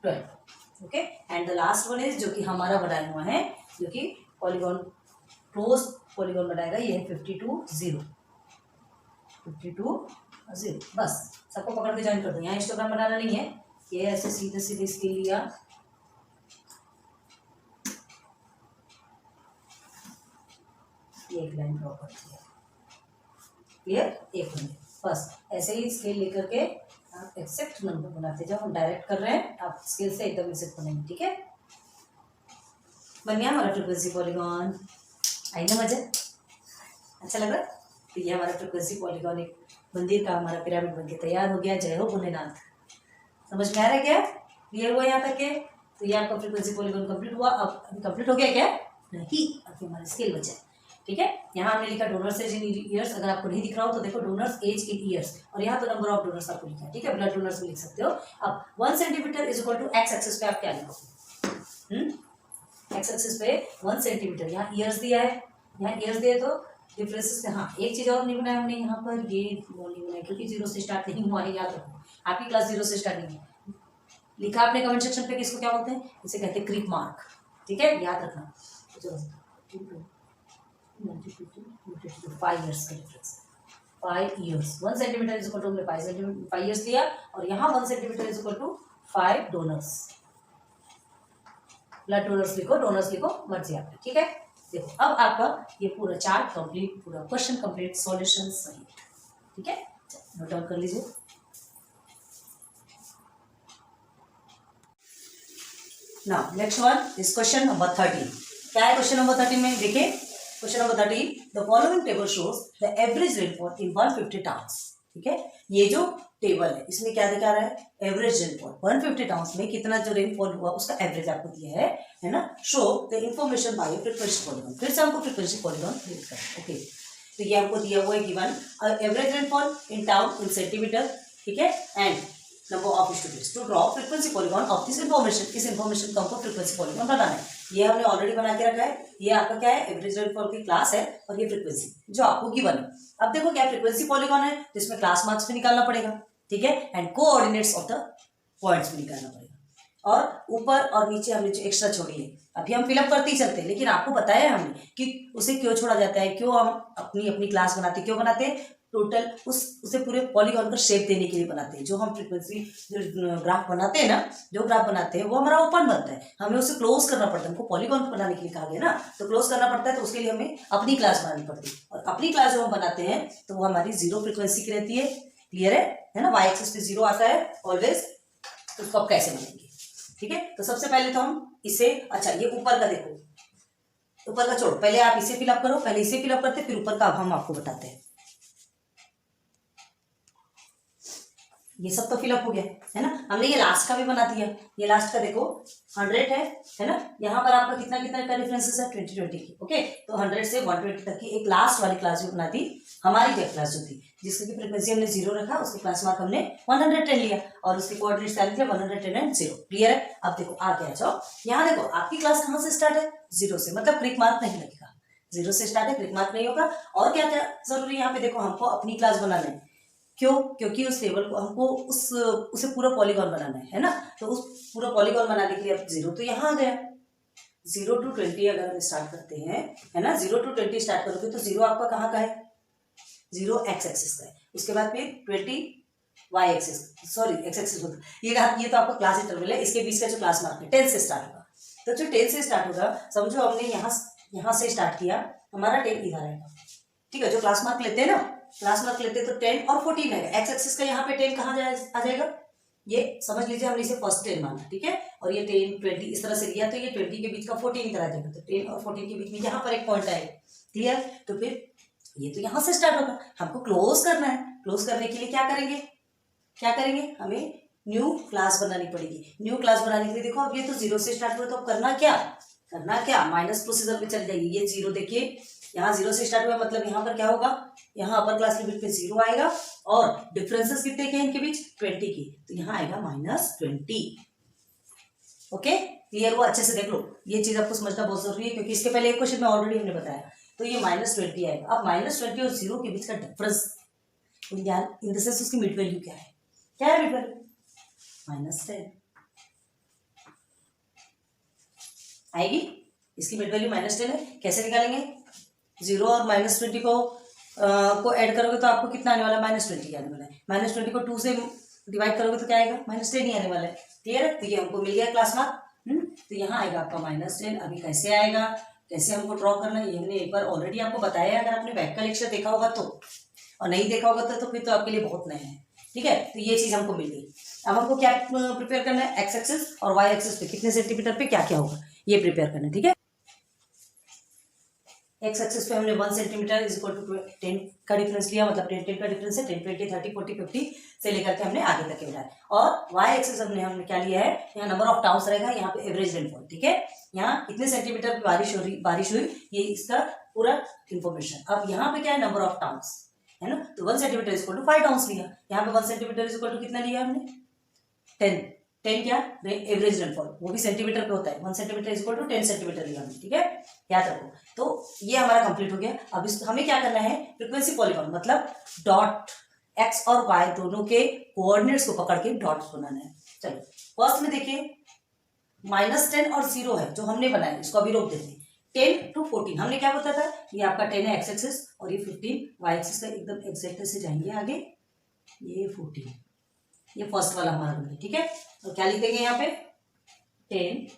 12। Okay, and the last one is जो कि हमारा बनाया हुआ है, जो कि पॉलीगॉन क्लोज पॉलीगॉन बनाएगा, ये है 52 0 52 0। बस सबको पकड़ के ज्वाइन कर दो, यहाँ हिस्टोग्राम बनाना नहीं है, ये ऐसे सीधे सीधे स्केल लिया, एक लाइन ड्रॉ कर दिया, क्लियर, एक मिनट, बस ऐसे ही स्केल लेकर के आप एक्सेक्ट नंबर बनाते जाओ। हम डायरेक्ट कर रहे हैं, आप स्केल से एकदम एक्सेक्ट बनाएंगे, ठीक है। बन गया हमारा फ्रीक्वेंसी पॉलीगॉन, आई ना मजा, अच्छा लग रहा। तो ये हमारा फ्रीक्वेंसी पॉलीगॉन एक मंदिर का हमारा पिरामिड बनके तैयार हो गया। जय हो भोलेनाथ। समझ में आ रहा है क्या, क्लियर हुआ यहाँ तक के? तो ये आपका फ्रीक्वेंसी पॉलीगॉन कंप्लीट हुआ। अब कंप्लीट हो गया क्या? नहीं, अभी हमारा स्केल बचा है, ठीक है। यहाँ हमने लिखा डोनर्स एज इन ईयर्स, अगर आपको नहीं दिख रहा हो तो देखो डोनर्स एज इन ईयर्स, और यहाँ तो नंबर ऑफ डोनर्स आपको लिखा है, ठीक है, ब्लड डोनर्स में लिख सकते हो। अब 1 centimetre is equal to X axis पे आप क्या लिखोगे? एक्स एक्सिस पे 1 सेंटीमीटर, यहाँ ईयर्स दिया है, यहाँ ईयर्स दिया तो डिफरेंसेस। हाँ, एक चीज और नहीं बनाया हमने यहाँ पर, ये नहीं बनाया क्योंकि 0 से स्टार्ट नहीं हुआ है, याद रखो आपकी क्लास 0 से स्टार्ट नहीं है। लिखा आपने कमेंट सेक्शन पे, किसको क्या बोलते हैं? इसे कहते हैं क्रीप मार्क, ठीक है, याद रखना। 5 ईयर्स का difference, 5 years, 1 centimetre is equal to, हमने 5 ईयर्स लिया, और यहाँ 1 centimetre is equal to 5 donors. Blood donors लिखो, डोनर्स लिखो, मर्जी आपकी, ठीक है। देखो अब आपका ये पूरा चार्ट कंप्लीट, पूरा क्वेश्चन कंप्लीट, सॉल्यूशन सही, ठीक है, नोट डाउन कर लीजिए। Now next one is question number 13। क्या है क्वेश्चन नंबर 13 में? देखिए question number 13, the following table shows the average rainfall in 150 towns, ठीक है। ये जो टेबल है इसमें क्या दिखा रहा है? एवरेज रेनफॉल 150 टाउन्स में कितना जो रेनफॉल हुआ उसका एवरेज आपको दिया है ना। Show the information bye frequency polygon, फिर से हमको फ्रीक्वेंसी पॉलीगॉन क्रिएट करना है, ओके। तो ये हमको दिया हुआ है given average rainfall in town in centimetre, ठीक है, and number of students. To draw frequency polygon of this information, इस इन्फॉर्मेशन का हमको फ्रीक्वेंसी पॉलीगॉन बनाना है। ये हमने ऑलरेडी बना के रखा है। ये आपका क्या है? एवरेज रेनफॉल की क्लास है, और ये फ्रीक्वेंसी जो आपको गिवन है। अब देखो क्या फ्रीक्वेंसी पॉलीगॉन है, जिसमें क्लास मार्क्स भी निकालना पड़ेगा, ठीक है, and coordinates of the points भी निकालना पड़ेगा, और ऊपर और नीचे हमने जो एक्स्ट्रा छोड़ी है अभी हम फिलअप करते ही चलते हैं, लेकिन आपको बताया हमने कि उसे क्यों छोड़ा जाता है, क्यों हम अपनी अपनी क्लास बनाते हैं, क्यों बनाते हैं? टोटल उसे पूरे पॉलीगॉन का शेप देने के लिए बनाते हैं। जो हम फ्रीक्वेंसी ग्राफ बनाते हैं ना, जो ग्राफ बनाते हैं वो हमारा ओपन बनता है, हमें उसे क्लोज करना पड़ता है। हमको पॉलीगॉन बनाने के लिए कहा गया ना, तो क्लोज करना पड़ता है, तो उसके लिए हमें अपनी क्लास बनानी पड़ती है, और अपनी क्लास जब हम बनाते हैं तो वो हमारी 0 फ्रीक्वेंसी की रहती है। क्लियर है ना, वाई एक्सिस पे 0 आता है ऑलवेज। तो उसको आप कैसे बनाएंगे, ठीक है। तो सबसे पहले तो हम इसे, अच्छा ये ऊपर का देखो, ऊपर का छोड़ो, पहले आप इसे फिलअप करो, पहले इसे फिलअप करते फिर ऊपर का अब हम आपको बताते हैं। ये सब तो फिलअप हो गया है ना, हमने ये लास्ट का भी बना दिया। ये लास्ट का देखो 100 है ना, यहाँ पर आपका कितना कितना का डिफरेंसेस है? 20 की, ओके। तो 100 से 120 तक की एक लास्ट वाली क्लास भी बना दी, हमारी क्या क्लास जो थी, जिसकी फ्रीक्वेंसी हमने 0 रखा, उसके क्लास मार्क हमने 110 लिया, और उसके कोऑर्डिनेट्स क्या लिखे? 110 एंड 0। क्लियर है। अब देखो आगे आ जाओ, यहाँ देखो आपकी क्लास कहाँ से स्टार्ट है? 0 से, मतलब क्लिक मार्क नहीं लगेगा, 0 से स्टार्ट है, क्लिक मार्क नहीं होगा। और क्या क्या जरूरी है यहाँ पे? देखो हमको अपनी क्लास बनाना है, क्यों? क्योंकि उस टेबल को हमको उसे पूरा पॉलीगॉन बनाना है ना, तो उस पूरा पॉलीगॉन बनाने के लिए अब 0 तो यहाँ आ गया। 0 to 20 अगर हम स्टार्ट करते हैं, है ना, 0 to 20 स्टार्ट करोगे तो 0 आपका कहाँ का है? 0 एक्स एक्सिस का है। उसके बाद फिर 20 Y axis, sorry X axis होता है, ये तो आपका क्लास इंटरवल है, इसके बीच का जो क्लास मार्क है 10 से स्टार्ट होगा। तो जो 10 से स्टार्ट होगा, समझो हमने यहाँ से स्टार्ट किया, हमारा 10 इधर आएगा, ठीक है। जो क्लास मार्क लेते हैं ना, क्लास मार्क लेते हैं तो 10 और 14 आएगा। एक्स एक्सिस का यहाँ पे 10 कहाँ आ जाएगा? ये समझ लीजिए हमने इसे फर्स्ट 10 माना, ठीक है, और ये 10 20 इस तरह से लिया, तो ये 20 के बीच का 14 इधर आ जाएगा, तो 10 और 14 के बीच में यहाँ पर एक पॉइंट आएगा। क्लियर। तो फिर ये तो यहाँ से स्टार्ट होगा, हमको क्लोज करना है। क्लोज करने के लिए क्या करेंगे? हमें न्यू क्लास बनानी पड़ेगी। न्यू क्लास बनाने के लिए देखो, अब ये तो 0 से स्टार्ट हुआ, तो करना क्या? माइनस प्रोसीजर पे चल जाएगी। ये 0 देखिए, यहाँ 0 से स्टार्ट हुआ, मतलब यहाँ पर क्या होगा? यहाँ अपर क्लास लिमिट पे 0 आएगा, और डिफरेंसेस कितने के इनके बीच? 20 की, तो यहाँ आएगा -20। ओके, क्लियर हुआ? अच्छे से देख लो, ये चीज आपको समझना बहुत जरूरी है, क्योंकि इसके पहले एक क्वेश्चन में ऑलरेडी हमने बताया। तो ये -20 आएगा। अब -20 और 0 के बीच का डिफरेंस इन द सेंस उसकी मिड वैल्यू क्या है? क्या है मिड वैल्यू? -10 आएगी। इसकी मिड वैल्यू -10 है। कैसे निकालेंगे? 0 और -20 को ऐड करोगे तो आपको कितना आने वाला है? -20 आने वाला है। -20 को 2 से डिवाइड करोगे तो क्या आएगा? -10 ही आने वाला है। क्लियर है? तो ये हमको मिल गया क्लास मार्क। तो यहाँ आएगा आपका -10। अभी कैसे आएगा, कैसे हमको ड्रॉ करना है, ये हमने एक बार ऑलरेडी आपको बताया है। अगर आपने बैक का लेक्चर देखा होगा तो, और नहीं देखा होगा तो फिर तो आपके लिए बहुत नया है। ठीक है, तो ये चीज हमको मिल गई। अब हमको क्या प्रिपेयर करना है? एक्स एक्सिस और वाई एक्सिस पे कितने सेंटीमीटर पे क्या क्या होगा ये प्रिपेयर करना है। ठीक है, एक्स एक्सिस पे हमने 1 सेंटीमीटर इज इक्वल टू 10 का डिफरेंस लिया, मतलब 10 का डिफरेंस है। 10 20 30 40 50 से लेकर के हमने आगे तक के बनाया। और वाई एक्सिस हमने क्या लिया है? यहाँ नंबर ऑफ टाउन्स रहेगा, यहाँ पे एवरेज रेनफॉल। ठीक है, यहाँ कितने सेंटीमीटर की बारिश हुई ये इसका पूरा इन्फॉर्मेशन। अब यहाँ पे क्या है? नंबर ऑफ टाउन्स है ना, तो 1 centimetre is equal to 5 towns लिया। यहाँ पे 1 सेंटीमीटर इज इक्वल टू कितना लिया हमने? 10 क्या? एवरेज रेनफॉल, वो भी सेंटीमीटर पे होता है। 1 centimetre is equal to 10 centimetre लिया हमने। ठीक है, याद रखो। तो ये हमारा कंप्लीट हो गया। अब हमें क्या करना है? फ्रीक्वेंसी पॉलीगॉन, मतलब डॉट एक्स और वाई दोनों के कोऑर्डिनेट्स को पकड़ के डॉट्स बनाना है। चलो फर्स्ट में देखिए, -10 और 0 है जो हमने बनाया, इसको अभी रोक देते हैं। 10 to 14 हमने क्या बताया था? ये आपका 10 है एक्स एक्सिस और ये 15 वाई एक्सिस का एकदम एग्जैक्ट से जाएंगे आगे। ये 14, ये फर्स्ट वाला हमारा बन गया। ठीक है, तो क्या लिख देंगे यहाँ पे? 10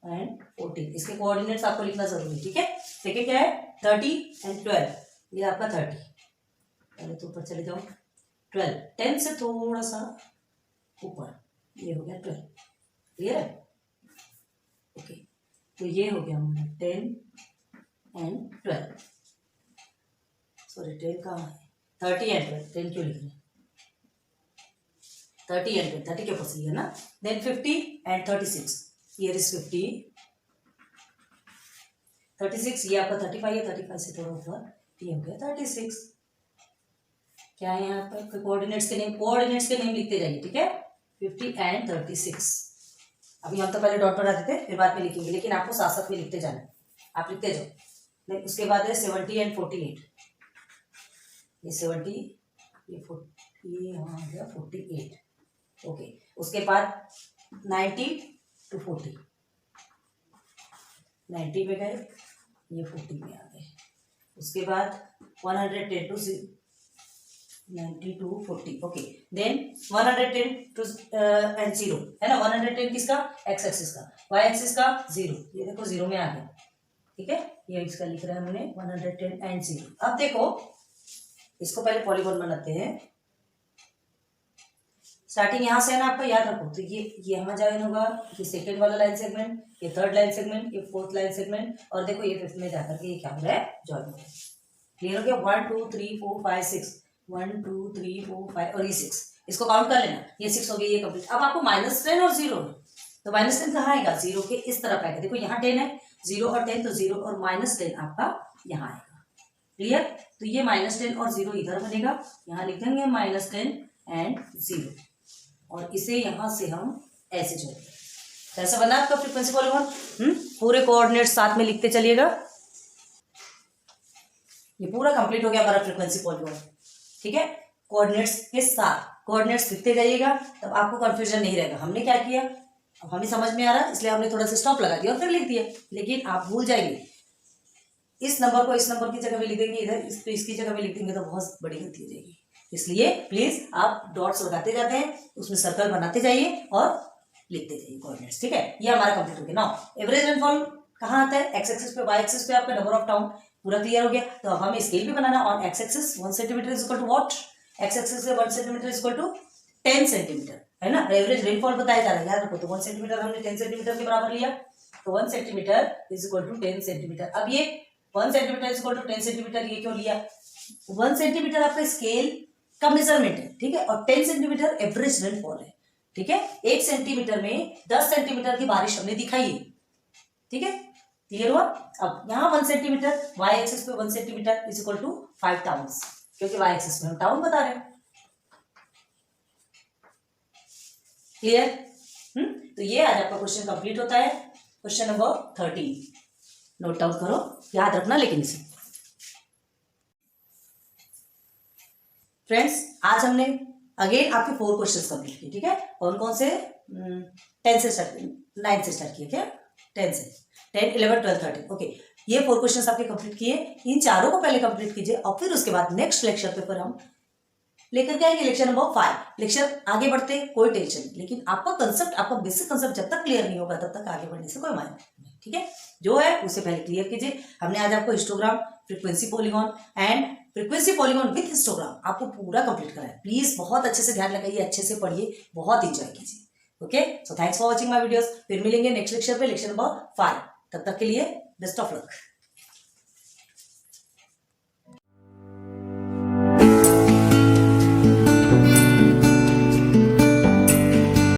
एंड 14, इसके कोऑर्डिनेट्स आपको लिखना जरूरी है। ठीक है, सेकेंड क्या है? 30 एंड 12, ये आपका 30। पहले तो ऊपर चले जाओ, 12 10 से थोड़ा सा ऊपर, ये हो गया 12। क्लियर है? ओके, तो ये हो गया हमारा 10 एंड 12। सॉरी 10 कहाँ है? 30 एंड 12, 10 क्यों लिख रहे हैं? 30 एंड 12, 30 के ऊपर से है ना। देन 50 एंड 36, हियर इज 50 36, ये आपका 35 है। 35 से थोड़ा ऊपर, ये हो गया 36। क्या है यहाँ पर? कोऑर्डिनेट्स के नेम लिखते जाइए। ठीक है, 50 एंड 36। अभी हम तो पहले डॉट बना देते फिर बाद में लिखेंगे, लेकिन आपको साथ साथ में लिखते जाना, आप लिखते जाओ। देन उसके बाद है 70 एंड 48, ये 70, ये 40, ये यहाँ आ गया 48। ओके, उसके बाद 90 to 40, 90 में गए, ये 40 में आ गए। उसके बाद 110 to 90 to 40। Okay, then 110 to and 0 है ना। 110 किसका? एक्स एक्सिस का। वाई एक्सिस का 0, ये देखो 0 में आ गया। ठीक है, ये इसका लिख रहा है हमने 110 एंड 0। अब देखो इसको पहले पॉलीगॉन बनाते हैं। स्टार्टिंग यहाँ से है ना, आपको याद रखो। तो ये हमारा ज्वाइन होगा, ये सेकेंड वाला लाइन सेगमेंट, ये थर्ड लाइन सेगमेंट, ये फोर्थ लाइन सेगमेंट, और देखो ये फिफ्थ में जाकर के ये क्या हो रहा है? ज्वाइन हो रहा है। क्लियर हो गया? 1 2 3 4 5 6, 1 2 3 4 5 और ये 6, इसको काउंट कर लेना। ये 6 हो गया, ये कंप्लीट। अब आपको -10 और 0 है, तो -10 कहाँ आएगा? 0 के इस तरफ आएगा। देखो यहाँ 10 है, 0 और 10, तो 0 और -10 आपका यहाँ आएगा। क्लियर? तो ये -10 और 0 इधर बनेगा, यहाँ लिख देंगे -10 एंड 0, और इसे यहां से हम ऐसे जोड़ेंगे। कैसा बना आपका फ्रीक्वेंसी पॉलीगॉन? पूरे कोऑर्डिनेट साथ में लिखते चलिएगा। ये पूरा कंप्लीट हो गया हमारा फ्रीक्वेंसी पॉलीगॉन। ठीक है, कोऑर्डिनेट्स के साथ कोऑर्डिनेट्स लिखते जाइएगा, तब आपको कंफ्यूजन नहीं रहेगा। हमने क्या किया, अब हमें समझ में आ रहा है, इसलिए हमने थोड़ा सा स्टॉप लगा दिया और फिर लिख दिया। लेकिन आप भूल जाएंगे, इस नंबर को इस नंबर की जगह में लिख देंगे, इधर इसकी जगह में लिख देंगे, तो बहुत बड़ी गलती हो जाएगी। इसलिए प्लीज आप डॉट्स लगाते जाते हैं, उसमें सर्कल बनाते जाइए और लिखते जाइए कोऑर्डिनेट्स। ठीक है, ये हमारा कंप्लीट हो गया। नाउ एवरेज रेनफॉल कहाँ आता है? एक्स एक्सिस पे, वाई एक्सिस पे आपका नंबर ऑफ टाउन पूरा क्लियर हो गया। तो अब हमें स्केल भी बनाना। On X axis 1 centimetre is equal to what? X axis पे 1 centimetre is equal to 10 centimetre, है ना। एवरेज रेनफॉल बताया जा रहा है, याद रखो। तो 1 सेंटीमीटर हमने 10 सेंटीमीटर के बराबर लिया, तो 1 centimetre is equal to 10 centimetre. अब ये 1 centimetre is equal to 10 centimetre, ये क्यों लिया? 1 सेंटीमीटर आपका स्केल का मेजरमेंट है। ठीक है, और 10 सेंटीमीटर एवरेज रेनफॉल है। ठीक है, 1 सेंटीमीटर में 10 सेंटीमीटर की बारिश हमने दिखाई है। ठीक है, क्लियर हुआ? अब यहाँ 1 सेंटीमीटर, वाई एक्सिस पे 1 centimetre is equal to 5 towns, क्योंकि वाई एक्सिस में हम टाउन बता रहे हैं। क्लियर? तो ये आज आपका क्वेश्चन कंप्लीट होता है। क्वेश्चन नंबर 13 नोट डाउन करो, याद रखना लेकिन इसे। फ्रेंड्स आज हमने अगेन आपके 4 क्वेश्चंस कंप्लीट किए, ठीक है। कौन कौन से? 10 से स्टार्ट, 9 से स्टार्ट किए क्या? 10 से 10, 11, 12, 13 ओके। ये 4 क्वेश्चंस आपके कंप्लीट किए। इन चारों को पहले कंप्लीट कीजिए और फिर उसके बाद नेक्स्ट लेक्चर पे पर हम लेकर के आएंगे लेक्चर नंबर 5। लेक्चर आगे बढ़ते कोई टेंशन नहीं, लेकिन आपका कंसेप्ट, आपका बेसिक कंसेप्ट जब तक क्लियर नहीं होगा तब तक आगे बढ़ने से कोई मायने नहीं, ठीक है। जो है उसे पहले क्लियर कीजिए। हमने आज आपको histogram, frequency polygon and frequency polygon with histogram आपको पूरा कंप्लीट कराया। प्लीज बहुत अच्छे से ध्यान लगाइए, अच्छे से पढ़िए, बहुत इंजॉय कीजिए। Okay, so thanks for watching my videos. फिर मिलेंगे नेक्स्ट लेक्चर पे, लेक्चर नंबर 5। तब तक के लिए बेस्ट ऑफ लक।